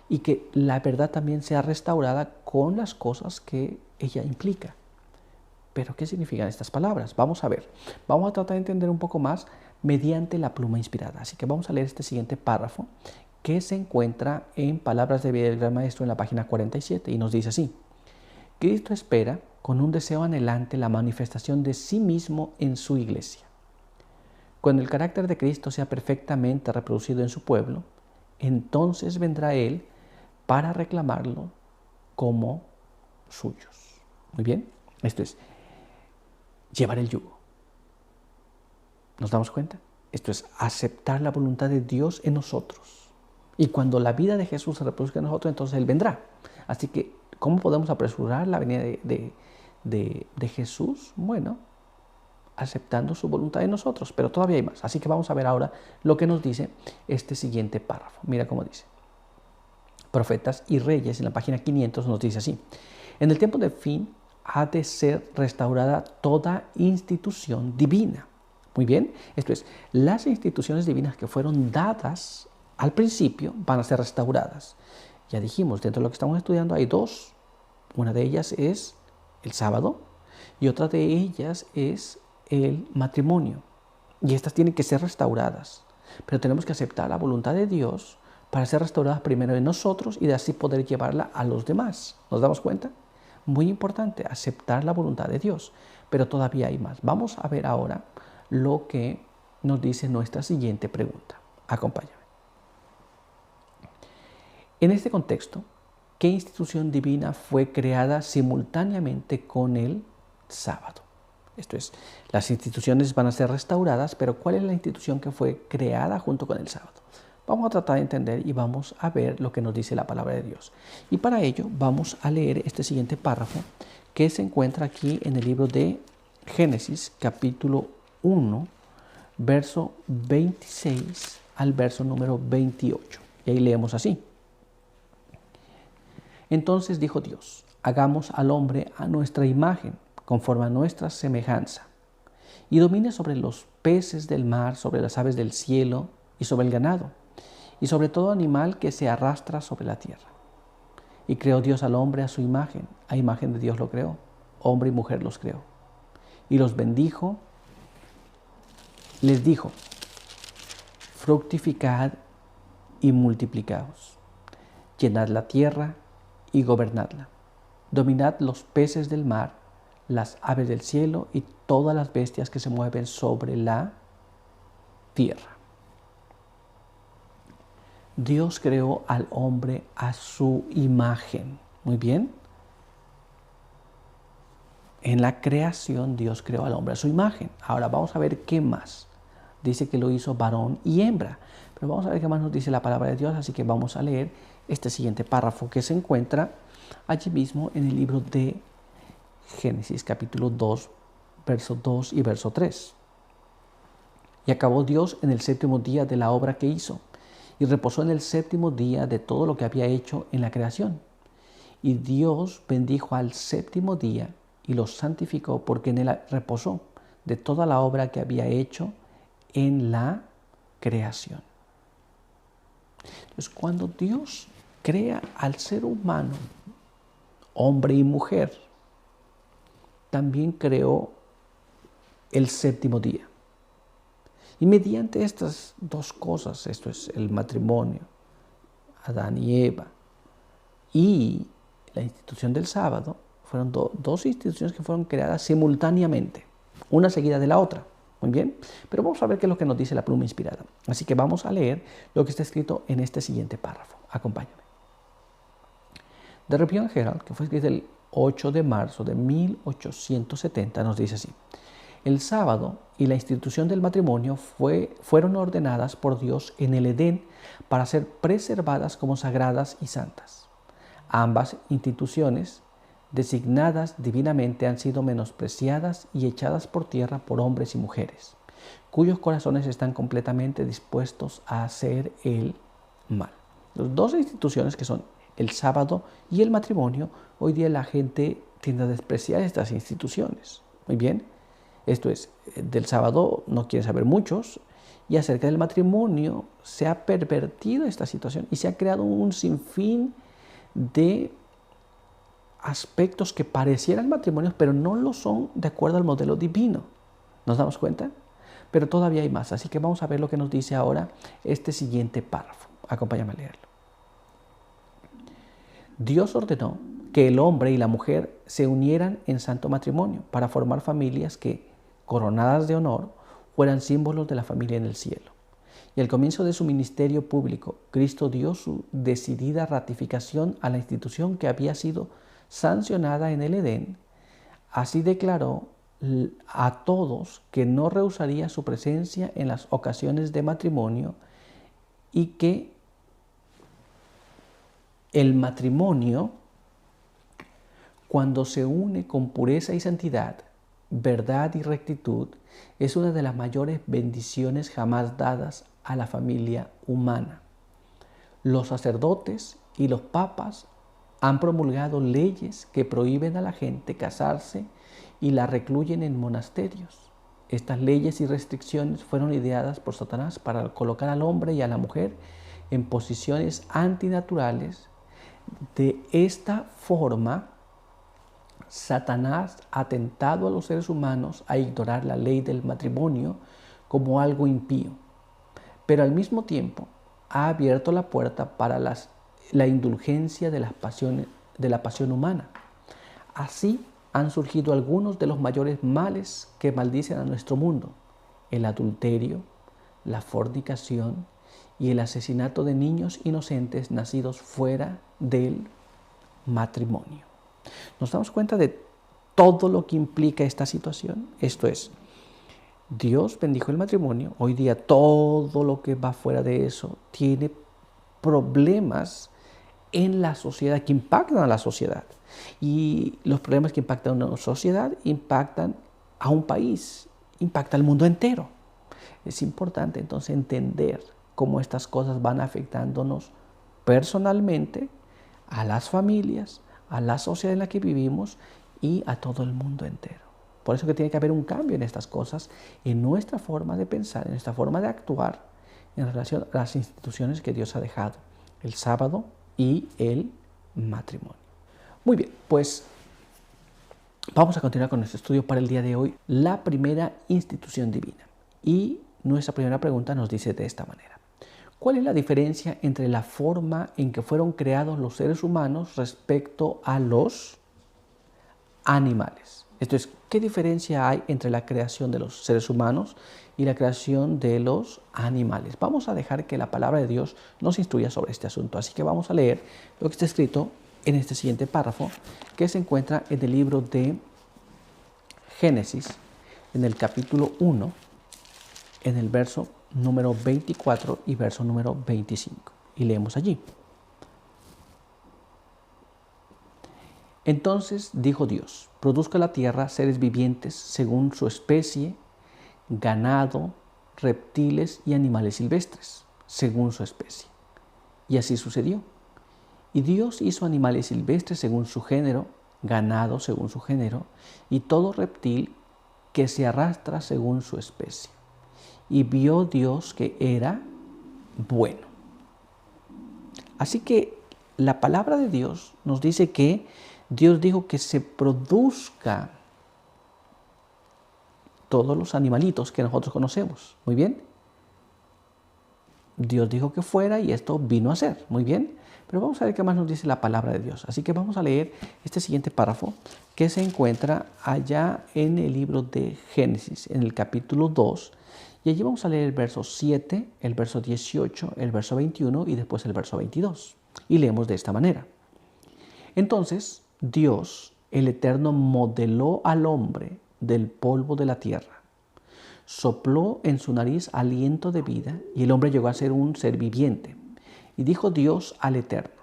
y que la verdad también sea restaurada con las cosas que ella implica. ¿Pero qué significan estas palabras? Vamos a ver. Vamos a tratar de entender un poco más mediante la pluma inspirada. Así que vamos a leer este siguiente párrafo que se encuentra en Palabras de Vida del Gran Maestro en la página 47 y nos dice así. Cristo espera con un deseo anhelante la manifestación de sí mismo en su iglesia. Cuando el carácter de Cristo sea perfectamente reproducido en su pueblo, entonces vendrá Él para reclamarlo como suyos. Muy bien, esto es llevar el yugo. ¿Nos damos cuenta? Esto es aceptar la voluntad de Dios en nosotros. Y cuando la vida de Jesús se reproduzca en nosotros, entonces Él vendrá. Así que, ¿cómo podemos apresurar la venida de Jesús? Bueno, aceptando su voluntad en nosotros, pero todavía hay más. Así que vamos a ver ahora lo que nos dice este siguiente párrafo. Mira cómo dice. Profetas y Reyes, en la página 500, nos dice así. En el tiempo del fin ha de ser restaurada toda institución divina. Muy bien, esto es, las instituciones divinas que fueron dadas al principio van a ser restauradas. Ya dijimos, dentro de lo que estamos estudiando hay dos. Una de ellas es el sábado y otra de ellas es el matrimonio. Y estas tienen que ser restauradas. Pero tenemos que aceptar la voluntad de Dios para ser restauradas primero en nosotros y de así poder llevarla a los demás. ¿Nos damos cuenta? Muy importante, aceptar la voluntad de Dios. Pero todavía hay más. Vamos a ver ahora lo que nos dice nuestra siguiente pregunta. Acompáñame. En este contexto, ¿qué institución divina fue creada simultáneamente con el sábado? Esto es, las instituciones van a ser restauradas, pero ¿cuál es la institución que fue creada junto con el sábado? Vamos a tratar de entender y vamos a ver lo que nos dice la palabra de Dios. Y para ello vamos a leer este siguiente párrafo que se encuentra aquí en el libro de Génesis, capítulo 1, verso 26 al verso número 28. Y ahí leemos así. Entonces dijo Dios, hagamos al hombre a nuestra imagen, conforme a nuestra semejanza, y domine sobre los peces del mar, sobre las aves del cielo y sobre el ganado, y sobre todo animal que se arrastra sobre la tierra. Y creó Dios al hombre a su imagen, a imagen de Dios lo creó, hombre y mujer los creó. Y los bendijo, les dijo, fructificad y multiplicaos, llenad la tierra y gobernadla. Dominad los peces del mar, las aves del cielo y todas las bestias que se mueven sobre la tierra. Dios creó al hombre a su imagen. Muy bien. En la creación Dios creó al hombre a su imagen. Ahora vamos a ver qué más. Dice que lo hizo varón y hembra. Pero vamos a ver qué más nos dice la palabra de Dios. Así que vamos a leer este siguiente párrafo que se encuentra allí mismo en el libro de Génesis, capítulo 2, verso 2 y verso 3. Y acabó Dios en el séptimo día de la obra que hizo, y reposó en el séptimo día de todo lo que había hecho en la creación. Y Dios bendijo al séptimo día y lo santificó, porque en él reposó de toda la obra que había hecho en la creación. Entonces, cuando Dios crea al ser humano, hombre y mujer, también creó el séptimo día. Y mediante estas dos cosas, esto es el matrimonio, Adán y Eva, y la institución del sábado, fueron dos instituciones que fueron creadas simultáneamente, una seguida de la otra. Muy bien, pero vamos a ver qué es lo que nos dice la pluma inspirada. Así que vamos a leer lo que está escrito en este siguiente párrafo. Acompáñame. The Review and Herald, que fue escrito el 8 de marzo de 1870, nos dice así: el sábado y la institución del matrimonio fueron ordenadas por Dios en el Edén para ser preservadas como sagradas y santas. Ambas instituciones, designadas divinamente, han sido menospreciadas y echadas por tierra por hombres y mujeres, cuyos corazones están completamente dispuestos a hacer el mal. Las dos instituciones, que son el sábado y el matrimonio, hoy día la gente tiende a despreciar estas instituciones. Muy bien, esto es, del sábado no quieren saber muchos, y acerca del matrimonio se ha pervertido esta situación y se ha creado un sinfín de aspectos que parecieran matrimonios, pero no lo son de acuerdo al modelo divino. ¿Nos damos cuenta? Pero todavía hay más, así que vamos a ver lo que nos dice ahora este siguiente párrafo. Acompáñame a leerlo. Dios ordenó que el hombre y la mujer se unieran en santo matrimonio para formar familias que, coronadas de honor, fueran símbolos de la familia en el cielo. Y al comienzo de su ministerio público, Cristo dio su decidida ratificación a la institución que había sido sancionada en el Edén. Así declaró a todos que no rehusaría su presencia en las ocasiones de matrimonio y que el matrimonio, cuando se une con pureza y santidad, verdad y rectitud, es una de las mayores bendiciones jamás dadas a la familia humana. Los sacerdotes y los papas han promulgado leyes que prohíben a la gente casarse y la recluyen en monasterios. Estas leyes y restricciones fueron ideadas por Satanás para colocar al hombre y a la mujer en posiciones antinaturales. De esta forma, Satanás ha tentado a los seres humanos a ignorar la ley del matrimonio como algo impío, pero al mismo tiempo ha abierto la puerta para la indulgencia de la pasión humana. Así han surgido algunos de los mayores males que maldicen a nuestro mundo: el adulterio, la fornicación y el asesinato de niños inocentes nacidos fuera del matrimonio. ¿Nos damos cuenta de todo lo que implica esta situación? Esto es, Dios bendijo el matrimonio. Hoy día todo lo que va fuera de eso tiene problemas en la sociedad, que impactan a la sociedad. Y los problemas que impactan a una sociedad impactan a un país, impacta al mundo entero. Es importante entonces entender cómo estas cosas van afectándonos personalmente, a las familias, a la sociedad en la que vivimos y a todo el mundo entero. Por eso que tiene que haber un cambio en estas cosas, en nuestra forma de pensar, en nuestra forma de actuar en relación a las instituciones que Dios ha dejado, el sábado y el matrimonio. Muy bien, pues vamos a continuar con nuestro estudio para el día de hoy, la primera institución divina. Y nuestra primera pregunta nos dice de esta manera: ¿Cuál es la diferencia entre la forma en que fueron creados los seres humanos respecto a los animales? Esto es, ¿qué diferencia hay entre la creación de los seres humanos y la creación de los animales? Vamos a dejar que la palabra de Dios nos instruya sobre este asunto. Así que vamos a leer lo que está escrito en este siguiente párrafo, que se encuentra en el libro de Génesis, en el capítulo 1, en el verso número 24 y verso número 25. Y leemos allí. Entonces dijo Dios: produzca la tierra seres vivientes según su especie, ganado, reptiles y animales silvestres, según su especie. Y así sucedió. Y Dios hizo animales silvestres según su género, ganado según su género, y todo reptil que se arrastra según su especie. Y vio Dios que era bueno. Así que la palabra de Dios nos dice que Dios dijo que se produzca todos los animalitos que nosotros conocemos. Muy bien. Dios dijo que fuera y esto vino a ser. Muy bien. Pero vamos a ver qué más nos dice la palabra de Dios. Así que vamos a leer este siguiente párrafo que se encuentra allá en el libro de Génesis, en el capítulo 2. Y allí vamos a leer el verso 7, el verso 18, el verso 21 y después el verso 22. Y leemos de esta manera. Entonces Dios, el Eterno, modeló al hombre del polvo de la tierra. Sopló en su nariz aliento de vida y el hombre llegó a ser un ser viviente. Y dijo Dios al Eterno: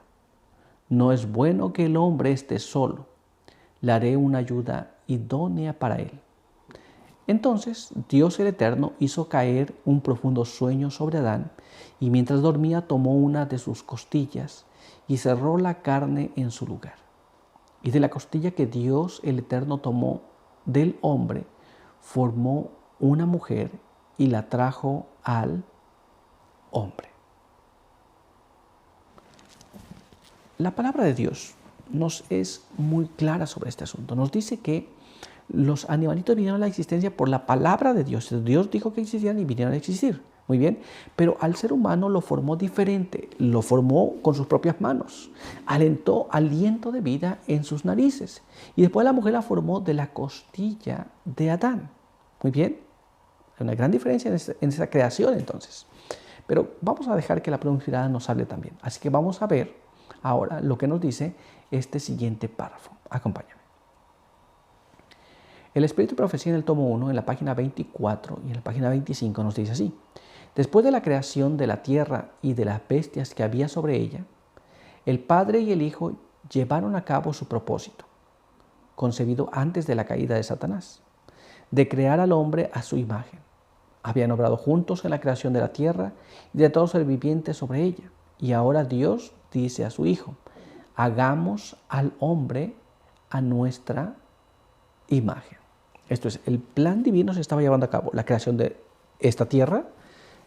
no es bueno que el hombre esté solo. Le haré una ayuda idónea para él. Entonces Dios el Eterno hizo caer un profundo sueño sobre Adán, y mientras dormía tomó una de sus costillas y cerró la carne en su lugar. Y de la costilla que Dios el Eterno tomó del hombre, formó una mujer y la trajo al hombre. La palabra de Dios nos es muy clara sobre este asunto. Nos dice que los animalitos vinieron a la existencia por la palabra de Dios. Dios dijo que existían y vinieron a existir. Muy bien, pero al ser humano lo formó diferente, lo formó con sus propias manos, alentó aliento de vida en sus narices y después la mujer la formó de la costilla de Adán. Muy bien, hay una gran diferencia en esa creación entonces, pero vamos a dejar que la promiscuidad nos hable también. Así que vamos a ver ahora lo que nos dice este siguiente párrafo. Acompáñame. El Espíritu de Profecía en el tomo 1, en la página 24 y en la página 25 nos dice así. Después de la creación de la tierra y de las bestias que había sobre ella, el Padre y el Hijo llevaron a cabo su propósito, concebido antes de la caída de Satanás, de crear al hombre a su imagen. Habían obrado juntos en la creación de la tierra y de todo ser viviente sobre ella. Y ahora Dios dice a su Hijo: hagamos al hombre a nuestra imagen. Esto es, el plan divino se estaba llevando a cabo, la creación de esta tierra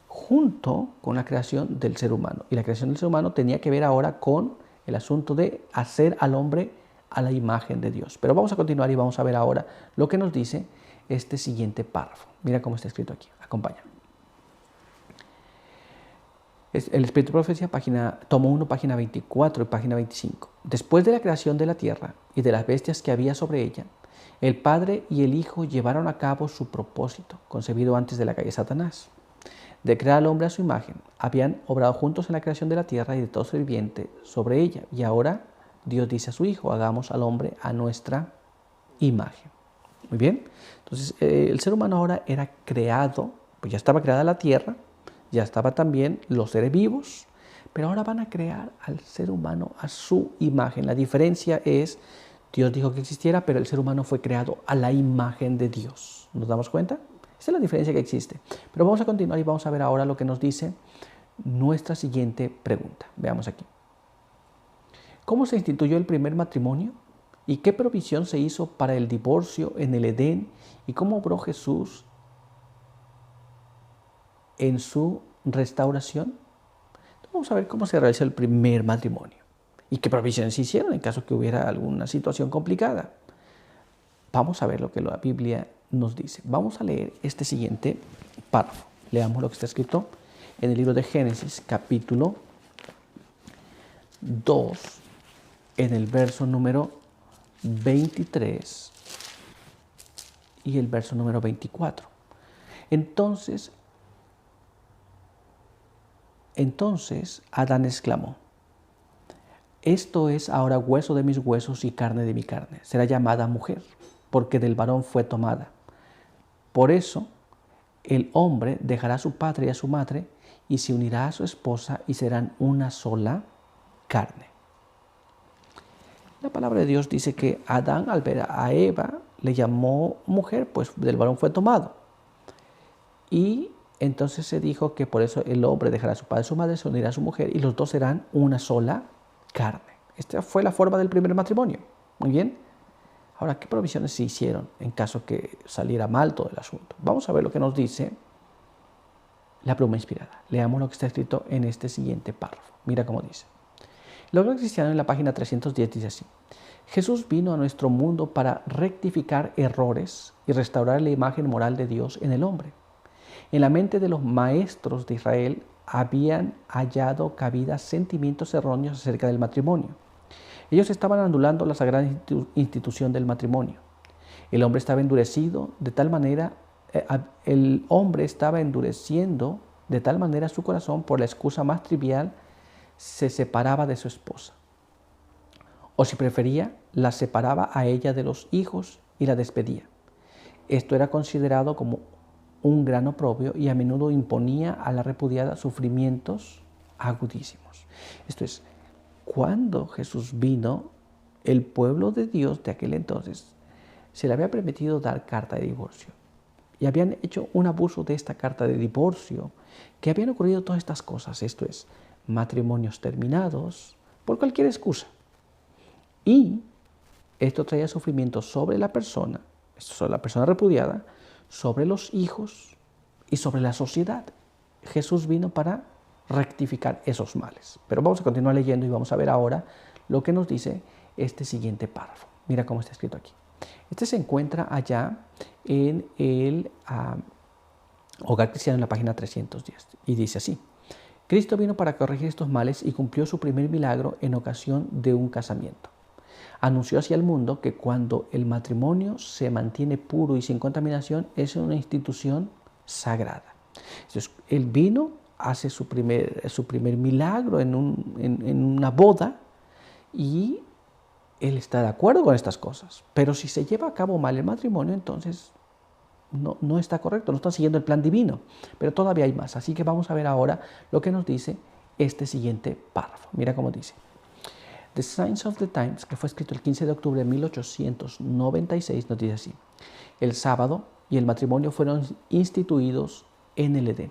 junto con la creación del ser humano. Y la creación del ser humano tenía que ver ahora con el asunto de hacer al hombre a la imagen de Dios. Pero vamos a continuar y vamos a ver ahora lo que nos dice este siguiente párrafo. Mira cómo está escrito aquí, acompáñame. El Espíritu de Profecía, tomo 1, página 24 y página 25. Después de la creación de la tierra y de las bestias que había sobre ella, el Padre y el Hijo llevaron a cabo su propósito, concebido antes de la caída de Satanás, de crear al hombre a su imagen. Habían obrado juntos en la creación de la tierra y de todo ser viviente sobre ella. Y ahora Dios dice a su Hijo: hagamos al hombre a nuestra imagen. Muy bien. Entonces, el ser humano ahora era creado, pues ya estaba creada la tierra, ya estaban también los seres vivos, pero ahora van a crear al ser humano a su imagen. La diferencia es, Dios dijo que existiera, pero el ser humano fue creado a la imagen de Dios. ¿Nos damos cuenta? Esa es la diferencia que existe. Pero vamos a continuar y vamos a ver ahora lo que nos dice nuestra siguiente pregunta. Veamos aquí. ¿Cómo se instituyó el primer matrimonio? ¿Y qué provisión se hizo para el divorcio en el Edén? ¿Y cómo obró Jesús en su restauración? Entonces vamos a ver cómo se realizó el primer matrimonio y qué provisiones se hicieron en caso que hubiera alguna situación complicada. Vamos a ver lo que la Biblia nos dice. Vamos a leer este siguiente párrafo. Leamos lo que está escrito en el libro de Génesis, capítulo 2, en el verso número 23 y el verso número 24. Entonces Adán exclamó: esto es ahora hueso de mis huesos y carne de mi carne. Será llamada mujer, porque del varón fue tomada. Por eso el hombre dejará a su padre y a su madre y se unirá a su esposa y serán una sola carne. La palabra de Dios dice que Adán, al ver a Eva, le llamó mujer, pues del varón fue tomado. Y entonces se dijo que por eso el hombre dejará a su padre y a su madre, se unirá a su mujer y los dos serán una sola carne. Esta fue la forma del primer matrimonio. Muy bien. Ahora, ¿qué provisiones se hicieron en caso que saliera mal todo el asunto? Vamos a ver lo que nos dice la pluma inspirada. Leamos lo que está escrito en este siguiente párrafo. Mira cómo dice. El Hogar Cristiano en la página 310 dice así: Jesús vino a nuestro mundo para rectificar errores y restaurar la imagen moral de Dios en el hombre. En la mente de los maestros de Israel habían hallado cabida sentimientos erróneos acerca del matrimonio. Ellos estaban anulando la sagrada institución del matrimonio. El hombre estaba endureciendo de tal manera su corazón por la excusa más trivial, se separaba de su esposa. O si prefería, la separaba a ella de los hijos y la despedía. Esto era considerado como un gran oprobio y a menudo imponía a la repudiada sufrimientos agudísimos. Esto es, cuando Jesús vino, el pueblo de Dios de aquel entonces se le había permitido dar carta de divorcio. Y habían hecho un abuso de esta carta de divorcio, que habían ocurrido todas estas cosas. Esto es, matrimonios terminados por cualquier excusa. Y esto traía sufrimiento sobre la persona repudiada, sobre los hijos y sobre la sociedad. Jesús vino para rectificar esos males. Pero vamos a continuar leyendo y vamos a ver ahora lo que nos dice este siguiente párrafo. Mira cómo está escrito aquí. Este se encuentra allá en el Hogar Cristiano en la página 310 y dice así: Cristo vino para corregir estos males y cumplió su primer milagro en ocasión de un casamiento. Anunció hacia el mundo que cuando el matrimonio se mantiene puro y sin contaminación es una institución sagrada. Entonces, él vino, hace su primer milagro en una boda y él está de acuerdo con estas cosas. Pero si se lleva a cabo mal el matrimonio, entonces no está correcto, no está siguiendo el plan divino. Pero todavía hay más. Así que vamos a ver ahora lo que nos dice este siguiente párrafo. Mira cómo dice. The Signs of the Times, que fue escrito el 15 de octubre de 1896, nos dice así: el sábado y el matrimonio fueron instituidos en el Edén,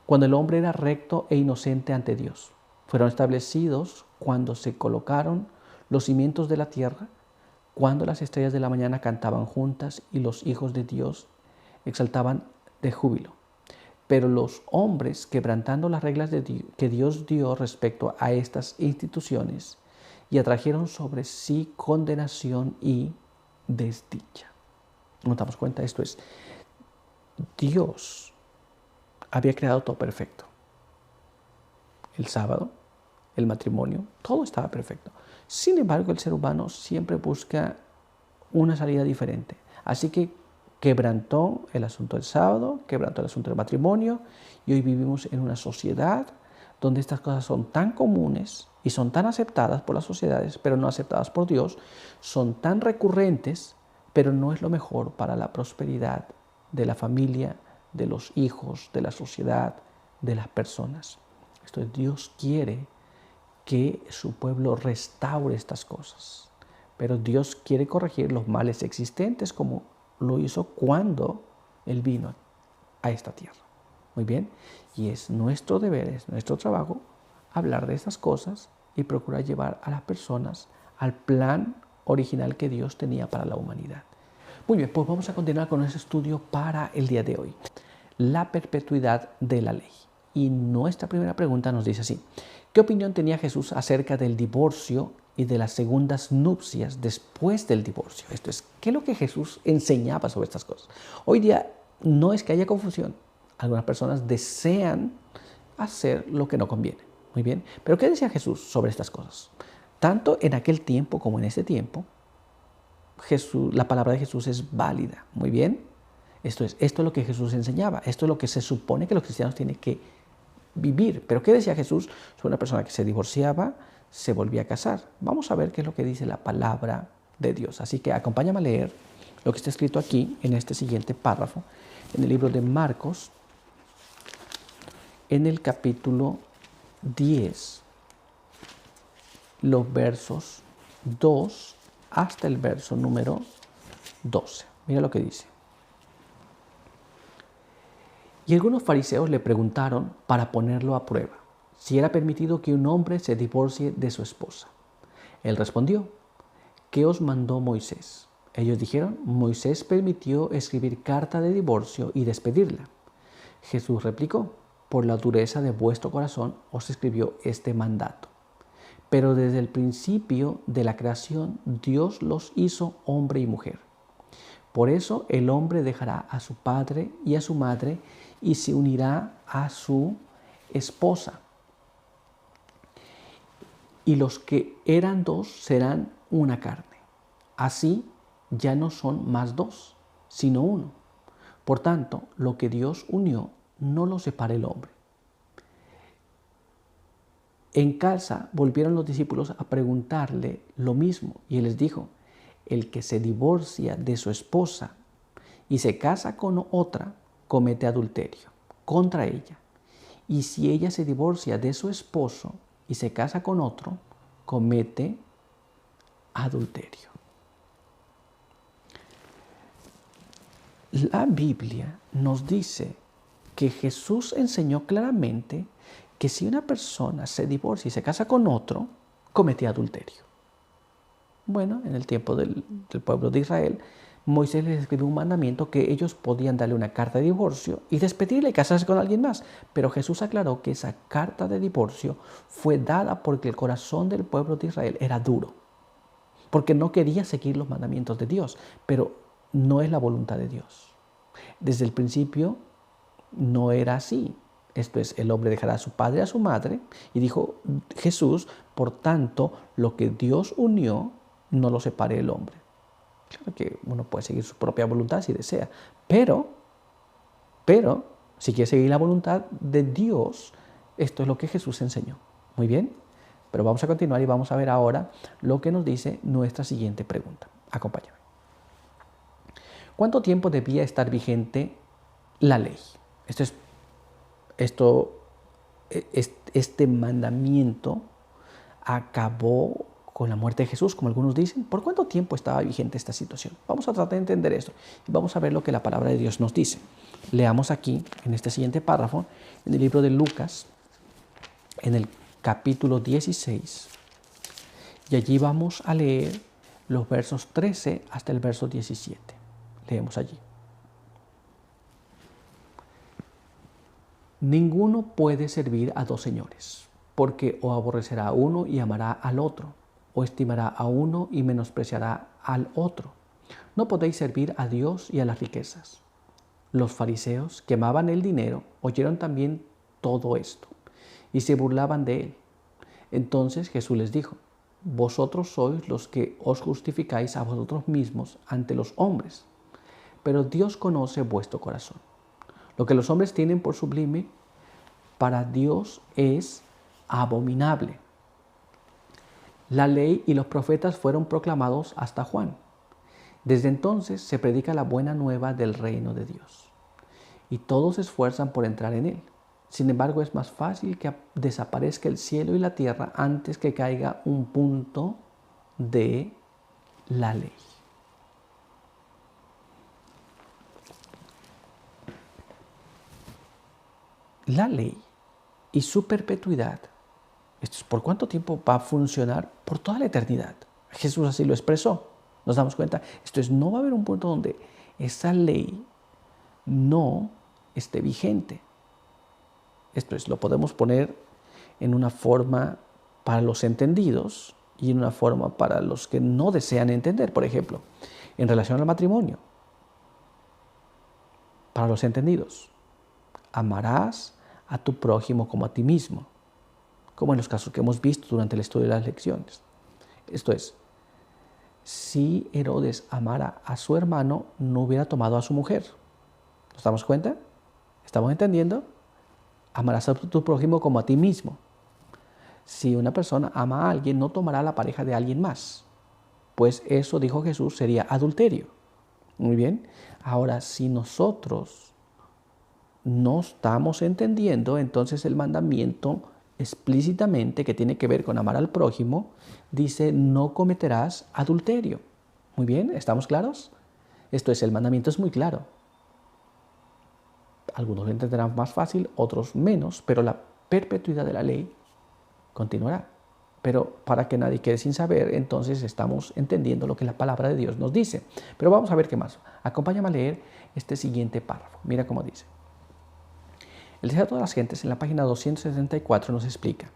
cuando el hombre era recto e inocente ante Dios. Fueron establecidos cuando se colocaron los cimientos de la tierra, cuando las estrellas de la mañana cantaban juntas y los hijos de Dios exaltaban de júbilo. Pero los hombres, quebrantando las reglas que Dios dio respecto a estas instituciones, y atrajeron sobre sí condenación y desdicha. ¿Nos damos cuenta? Esto es, Dios había creado todo perfecto. El sábado, el matrimonio, todo estaba perfecto. Sin embargo, el ser humano siempre busca una salida diferente. Así que quebrantó el asunto del sábado, quebrantó el asunto del matrimonio, y hoy vivimos en una sociedad donde estas cosas son tan comunes y son tan aceptadas por las sociedades, pero no aceptadas por Dios, son tan recurrentes, pero no es lo mejor para la prosperidad de la familia, de los hijos, de la sociedad, de las personas. Esto es, Dios quiere que su pueblo restaure estas cosas, pero Dios quiere corregir los males existentes como lo hizo cuando Él vino a esta tierra. Muy bien, y es nuestro deber, es nuestro trabajo hablar de estas cosas y procurar llevar a las personas al plan original que Dios tenía para la humanidad. Muy bien, pues vamos a continuar con ese estudio para el día de hoy. La perpetuidad de la ley. Y nuestra primera pregunta nos dice así: ¿qué opinión tenía Jesús acerca del divorcio y de las segundas nupcias después del divorcio? Esto es, ¿qué es lo que Jesús enseñaba sobre estas cosas? Hoy día no es que haya confusión. Algunas personas desean hacer lo que no conviene. Muy bien. Pero ¿qué decía Jesús sobre estas cosas? Tanto en aquel tiempo como en este tiempo, la palabra de Jesús es válida. Muy bien. Esto es lo que Jesús enseñaba. Esto es lo que se supone que los cristianos tienen que vivir. Pero ¿qué decía Jesús sobre una persona que se divorciaba, se volvía a casar? Vamos a ver qué es lo que dice la palabra de Dios. Así que acompáñame a leer lo que está escrito aquí en este siguiente párrafo, en el libro de Marcos, en el capítulo 10, los versos 2 hasta el verso número 12. Mira lo que dice. Y algunos fariseos le preguntaron para ponerlo a prueba si era permitido que un hombre se divorcie de su esposa. Él respondió: ¿qué os mandó Moisés? Ellos dijeron: Moisés permitió escribir carta de divorcio y despedirla. Jesús replicó: por la dureza de vuestro corazón os escribió este mandato. Pero desde el principio de la creación Dios los hizo hombre y mujer. Por eso el hombre dejará a su padre y a su madre y se unirá a su esposa. Y los que eran dos serán una carne. Así ya no son más dos, sino uno. Por tanto, lo que Dios unió, no lo separe el hombre. En casa volvieron los discípulos a preguntarle lo mismo y él les dijo: el que se divorcia de su esposa y se casa con otra, comete adulterio contra ella. Y si ella se divorcia de su esposo y se casa con otro, comete adulterio. La Biblia nos dice que Jesús enseñó claramente que si una persona se divorcia y se casa con otro, cometía adulterio. Bueno, en el tiempo del pueblo de Israel, Moisés les escribió un mandamiento que ellos podían darle una carta de divorcio y despedirle y casarse con alguien más. Pero Jesús aclaró que esa carta de divorcio fue dada porque el corazón del pueblo de Israel era duro, porque no quería seguir los mandamientos de Dios, pero no es la voluntad de Dios. Desde el principio no era así. Esto es, el hombre dejará a su padre y a su madre, y dijo Jesús: por tanto, lo que Dios unió, no lo separe el hombre. Claro que uno puede seguir su propia voluntad si desea, pero si quiere seguir la voluntad de Dios, esto es lo que Jesús enseñó. Muy bien, pero vamos a continuar y vamos a ver ahora lo que nos dice nuestra siguiente pregunta. Acompáñame. ¿Cuánto tiempo debía estar vigente la ley? Este mandamiento acabó con la muerte de Jesús, como algunos dicen. ¿Por cuánto tiempo estaba vigente esta situación? Vamos a tratar de entender esto y vamos a ver lo que la palabra de Dios nos dice. Leamos aquí, en este siguiente párrafo, en el libro de Lucas, en el capítulo 16, y allí vamos a leer los versos 13 hasta el verso 17. Leemos allí. Ninguno puede servir a dos señores, porque o aborrecerá a uno y amará al otro, o estimará a uno y menospreciará al otro. No podéis servir a Dios y a las riquezas. Los fariseos, que amaban el dinero, oyeron también todo esto y se burlaban de él. Entonces Jesús les dijo: vosotros sois los que os justificáis a vosotros mismos ante los hombres, pero Dios conoce vuestro corazón. Lo que los hombres tienen por sublime, para Dios es abominable. La ley y los profetas fueron proclamados hasta Juan. Desde entonces se predica la buena nueva del reino de Dios, y todos se esfuerzan por entrar en él. Sin embargo, es más fácil que desaparezca el cielo y la tierra antes que caiga un punto de la ley. La ley y su perpetuidad, esto es por cuánto tiempo va a funcionar, por toda la eternidad. Jesús así lo expresó. Nos damos cuenta, esto es, no va a haber un punto donde esa ley no esté vigente. Esto es, lo podemos poner en una forma para los entendidos y en una forma para los que no desean entender. Por ejemplo, en relación al matrimonio, para los entendidos, amarás a tu prójimo como a ti mismo, como en los casos que hemos visto durante el estudio de las lecciones. Esto es, si Herodes amara a su hermano, no hubiera tomado a su mujer. ¿Nos damos cuenta? ¿Estamos entendiendo? Amarás a tu prójimo como a ti mismo. Si una persona ama a alguien, no tomará la pareja de alguien más. Pues eso, dijo Jesús, sería adulterio. Muy bien. Ahora, si nosotros no estamos entendiendo, entonces el mandamiento explícitamente que tiene que ver con amar al prójimo, dice no cometerás adulterio. Muy bien, ¿estamos claros? Esto es, el mandamiento es muy claro. Algunos lo entenderán más fácil, otros menos, pero la perpetuidad de la ley continuará. Pero para que nadie quede sin saber, entonces estamos entendiendo lo que la palabra de Dios nos dice. Pero vamos a ver qué más. Acompáñame a leer este siguiente párrafo. Mira cómo dice. El Deseo de todas las gentes, en la página 274, nos explica: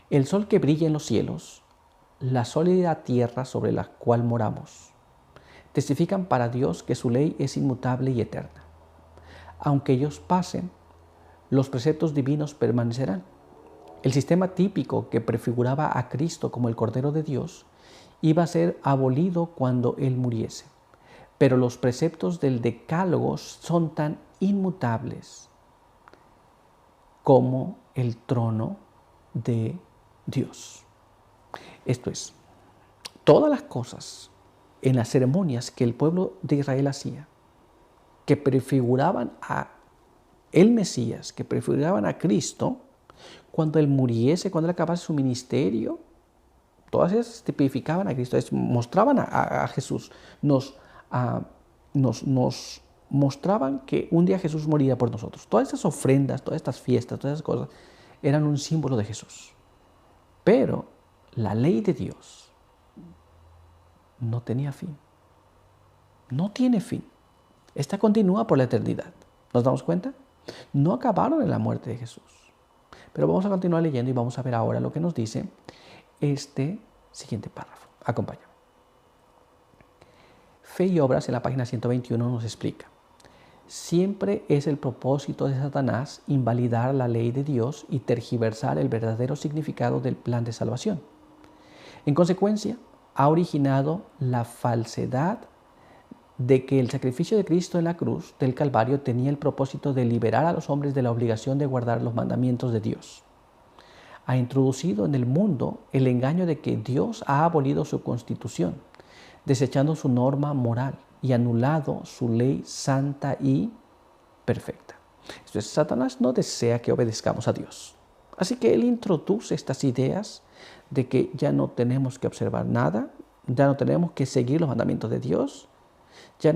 el sol que brilla en los cielos, la sólida tierra sobre la cual moramos, testifican para Dios que su ley es inmutable y eterna. Aunque ellos pasen, los preceptos divinos permanecerán. El sistema típico que prefiguraba a Cristo como el Cordero de Dios iba a ser abolido cuando Él muriese. Pero los preceptos del Decálogo son tan inmutables como el trono de Dios. Esto es, todas las cosas en las ceremonias que el pueblo de Israel hacía, que prefiguraban a el Mesías, que prefiguraban a Cristo, cuando Él muriese, cuando Él acabase su ministerio, todas esas tipificaban a Cristo, mostraban a Jesús, nos mostraban que un día Jesús moriría por nosotros. Todas esas ofrendas, todas estas fiestas, todas esas cosas eran un símbolo de Jesús. Pero la ley de Dios no tenía fin. No tiene fin. Esta continúa por la eternidad. ¿Nos damos cuenta? No acabaron en la muerte de Jesús. Pero vamos a continuar leyendo y vamos a ver ahora lo que nos dice este siguiente párrafo. Acompáñame. Fe y Obras, en la página 121, nos explica: siempre es el propósito de Satanás invalidar la ley de Dios y tergiversar el verdadero significado del plan de salvación. En consecuencia, ha originado la falsedad de que el sacrificio de Cristo en la cruz del Calvario tenía el propósito de liberar a los hombres de la obligación de guardar los mandamientos de Dios. Ha introducido en el mundo el engaño de que Dios ha abolido su constitución, desechando su norma moral y anulado su ley santa y perfecta. Entonces, Satanás no desea que obedezcamos a Dios. Así que él introduce estas ideas de que ya no tenemos que observar nada, ya no tenemos que seguir los mandamientos de Dios, ya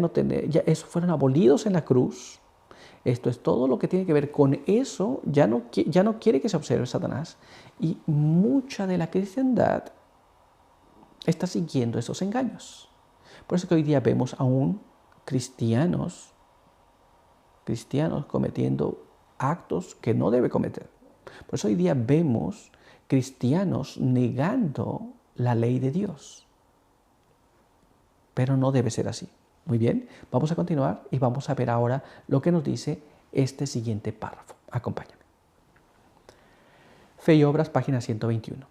esos fueron abolidos en la cruz. Esto es todo lo que tiene que ver con eso, ya no quiere que se observe Satanás. Y mucha de la cristiandad está siguiendo esos engaños. Por eso que hoy día vemos aún cristianos cometiendo actos que no debe cometer. Por eso hoy día vemos cristianos negando la ley de Dios. Pero no debe ser así. Muy bien, vamos a continuar y vamos a ver ahora lo que nos dice este siguiente párrafo. Acompáñame. Fe y Obras, página 121.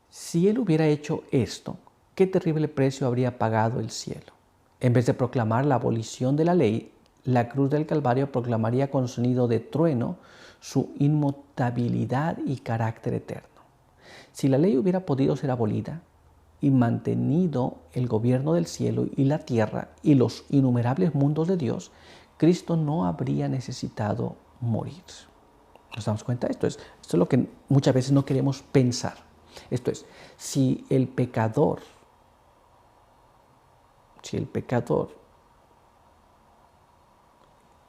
Si él hubiera hecho esto, ¿qué terrible precio habría pagado el cielo? En vez de proclamar la abolición de la ley, la cruz del Calvario proclamaría con sonido de trueno su inmutabilidad y carácter eterno. Si la ley hubiera podido ser abolida y mantenido el gobierno del cielo y la tierra y los innumerables mundos de Dios, Cristo no habría necesitado morir. ¿Nos damos cuenta? Esto es lo que muchas veces no queremos pensar. Esto es, si el pecador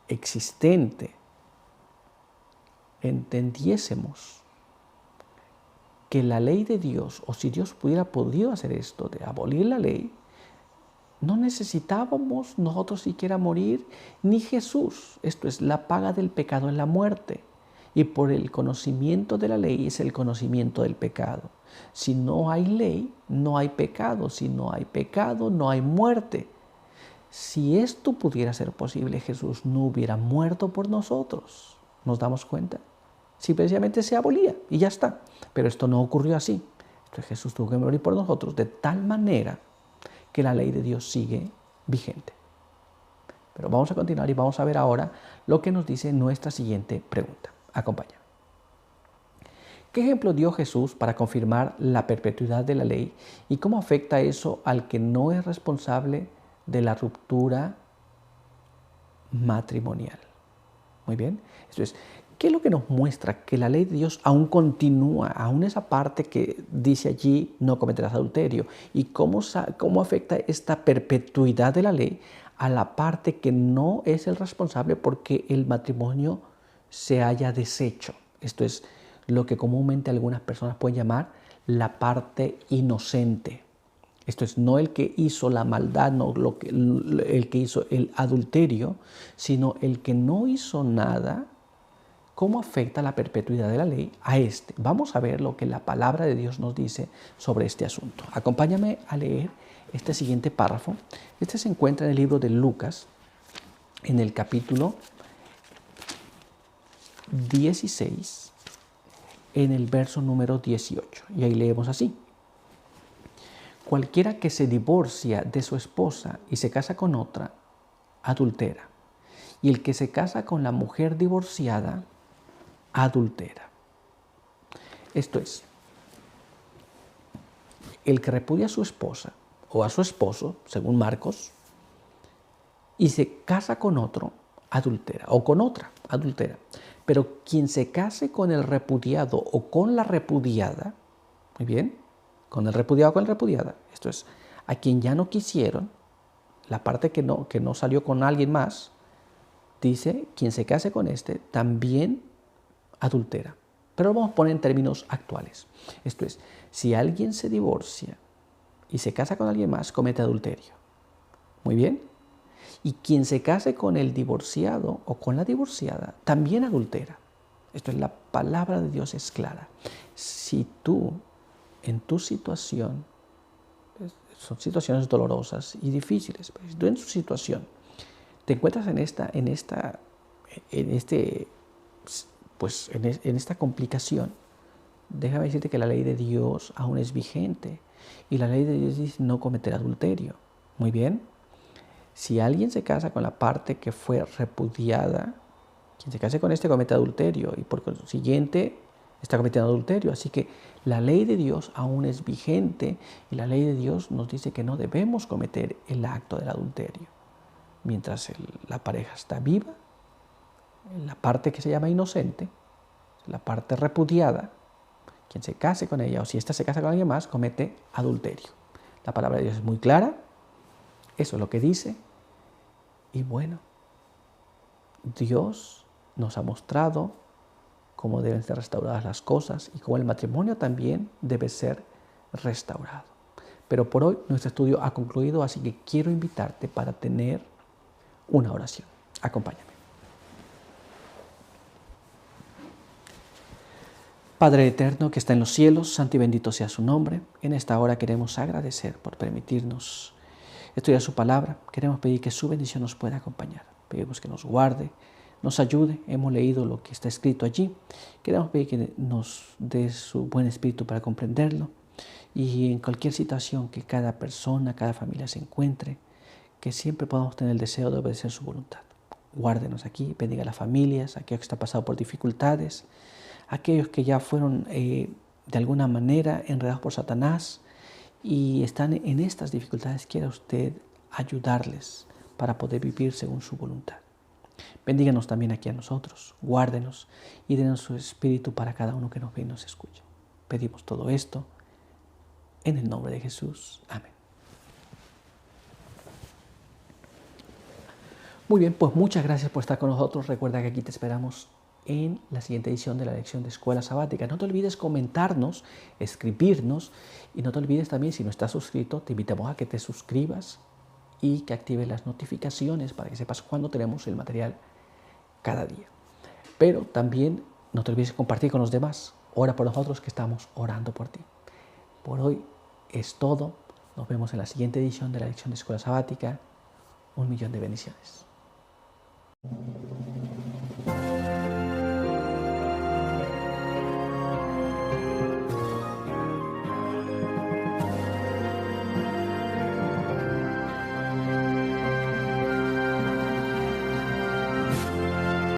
existente entendiésemos que la ley de Dios, o si Dios hubiera podido hacer esto, de abolir la ley, no necesitábamos nosotros siquiera morir, ni Jesús. Esto es, la paga del pecado es la muerte. Y por el conocimiento de la ley es el conocimiento del pecado. Si no hay ley, no hay pecado. Si no hay pecado, no hay muerte. Si esto pudiera ser posible, Jesús no hubiera muerto por nosotros. ¿Nos damos cuenta? Simplemente se abolía y ya está. Pero esto no ocurrió así. Entonces Jesús tuvo que morir por nosotros de tal manera que la ley de Dios sigue vigente. Pero vamos a continuar y vamos a ver ahora lo que nos dice nuestra siguiente pregunta. Acompáñame. ¿Qué ejemplo dio Jesús para confirmar la perpetuidad de la ley y cómo afecta eso al que no es responsable de la ruptura matrimonial? Muy bien. Entonces, ¿qué es lo que nos muestra? Que la ley de Dios aún continúa, aún esa parte que dice allí, no cometerás adulterio. ¿Y cómo afecta esta perpetuidad de la ley a la parte que no es el responsable porque el matrimonio se haya deshecho? Esto es lo que comúnmente algunas personas pueden llamar la parte inocente. Esto es no el que hizo la maldad, no el que hizo el adulterio, sino el que no hizo nada. ¿Cómo afecta la perpetuidad de la ley a este? Vamos a ver lo que la palabra de Dios nos dice sobre este asunto. Acompáñame a leer este siguiente párrafo. Este se encuentra en el libro de Lucas, en el capítulo 16, en el verso número 18. Y ahí leemos así. Cualquiera que se divorcia de su esposa y se casa con otra, adultera. Y el que se casa con la mujer divorciada, adultera. Esto es, el que repudia a su esposa o a su esposo, según Marcos, y se casa con otro, adultera, o con otra, adultera. Pero quien se case con el repudiado o con la repudiada, muy bien, con el repudiado o con la repudiada, esto es, a quien ya no quisieron, la parte que no salió con alguien más, dice, quien se case con este, también adultera. Pero lo vamos a poner en términos actuales. Esto es, si alguien se divorcia y se casa con alguien más, comete adulterio. Muy bien. Y quien se case con el divorciado o con la divorciada, también adultera. Esto es, la palabra de Dios es clara. Si tú, en tu situación, son situaciones dolorosas y difíciles, pero si tú en tu situación te encuentras en esta complicación, déjame decirte que la ley de Dios aún es vigente y la ley de Dios dice no cometer adulterio. Muy bien. Si alguien se casa con la parte que fue repudiada, quien se case con este comete adulterio y por consiguiente está cometiendo adulterio. Así que la ley de Dios aún es vigente y la ley de Dios nos dice que no debemos cometer el acto del adulterio. Mientras la pareja está viva, la parte que se llama inocente, la parte repudiada, quien se case con ella o si ésta se casa con alguien más, comete adulterio. La palabra de Dios es muy clara, eso es lo que dice. Y bueno, Dios nos ha mostrado cómo deben ser restauradas las cosas y cómo el matrimonio también debe ser restaurado. Pero por hoy nuestro estudio ha concluido, así que quiero invitarte para tener una oración. Acompáñame. Padre eterno que está en los cielos, santo y bendito sea su nombre. En esta hora queremos agradecer por permitirnos estudiar su palabra. Queremos pedir que su bendición nos pueda acompañar. Pedimos que nos guarde, nos ayude. Hemos leído lo que está escrito allí. Queremos pedir que nos dé su buen espíritu para comprenderlo. Y en cualquier situación que cada persona, cada familia se encuentre, que siempre podamos tener el deseo de obedecer su voluntad. Guárdenos aquí, bendiga a las familias, a aquellos que están pasando por dificultades, aquellos que ya fueron de alguna manera enredados por Satanás y están en estas dificultades. Quiera usted ayudarles para poder vivir según su voluntad. Bendíganos también aquí a nosotros, guárdenos y denos su espíritu para cada uno que nos ve y nos escucha. Pedimos todo esto en el nombre de Jesús. Amén. Muy bien, pues muchas gracias por estar con nosotros. Recuerda que aquí te esperamos en la siguiente edición de la lección de Escuela Sabática. No te olvides comentarnos, escribirnos y no te olvides también, si no estás suscrito, te invitamos a que te suscribas y que actives las notificaciones para que sepas cuándo tenemos el material cada día. Pero también no te olvides compartir con los demás. Ora por nosotros que estamos orando por ti. Por hoy es todo. Nos vemos en la siguiente edición de la lección de Escuela Sabática. 1.000.000 de bendiciones.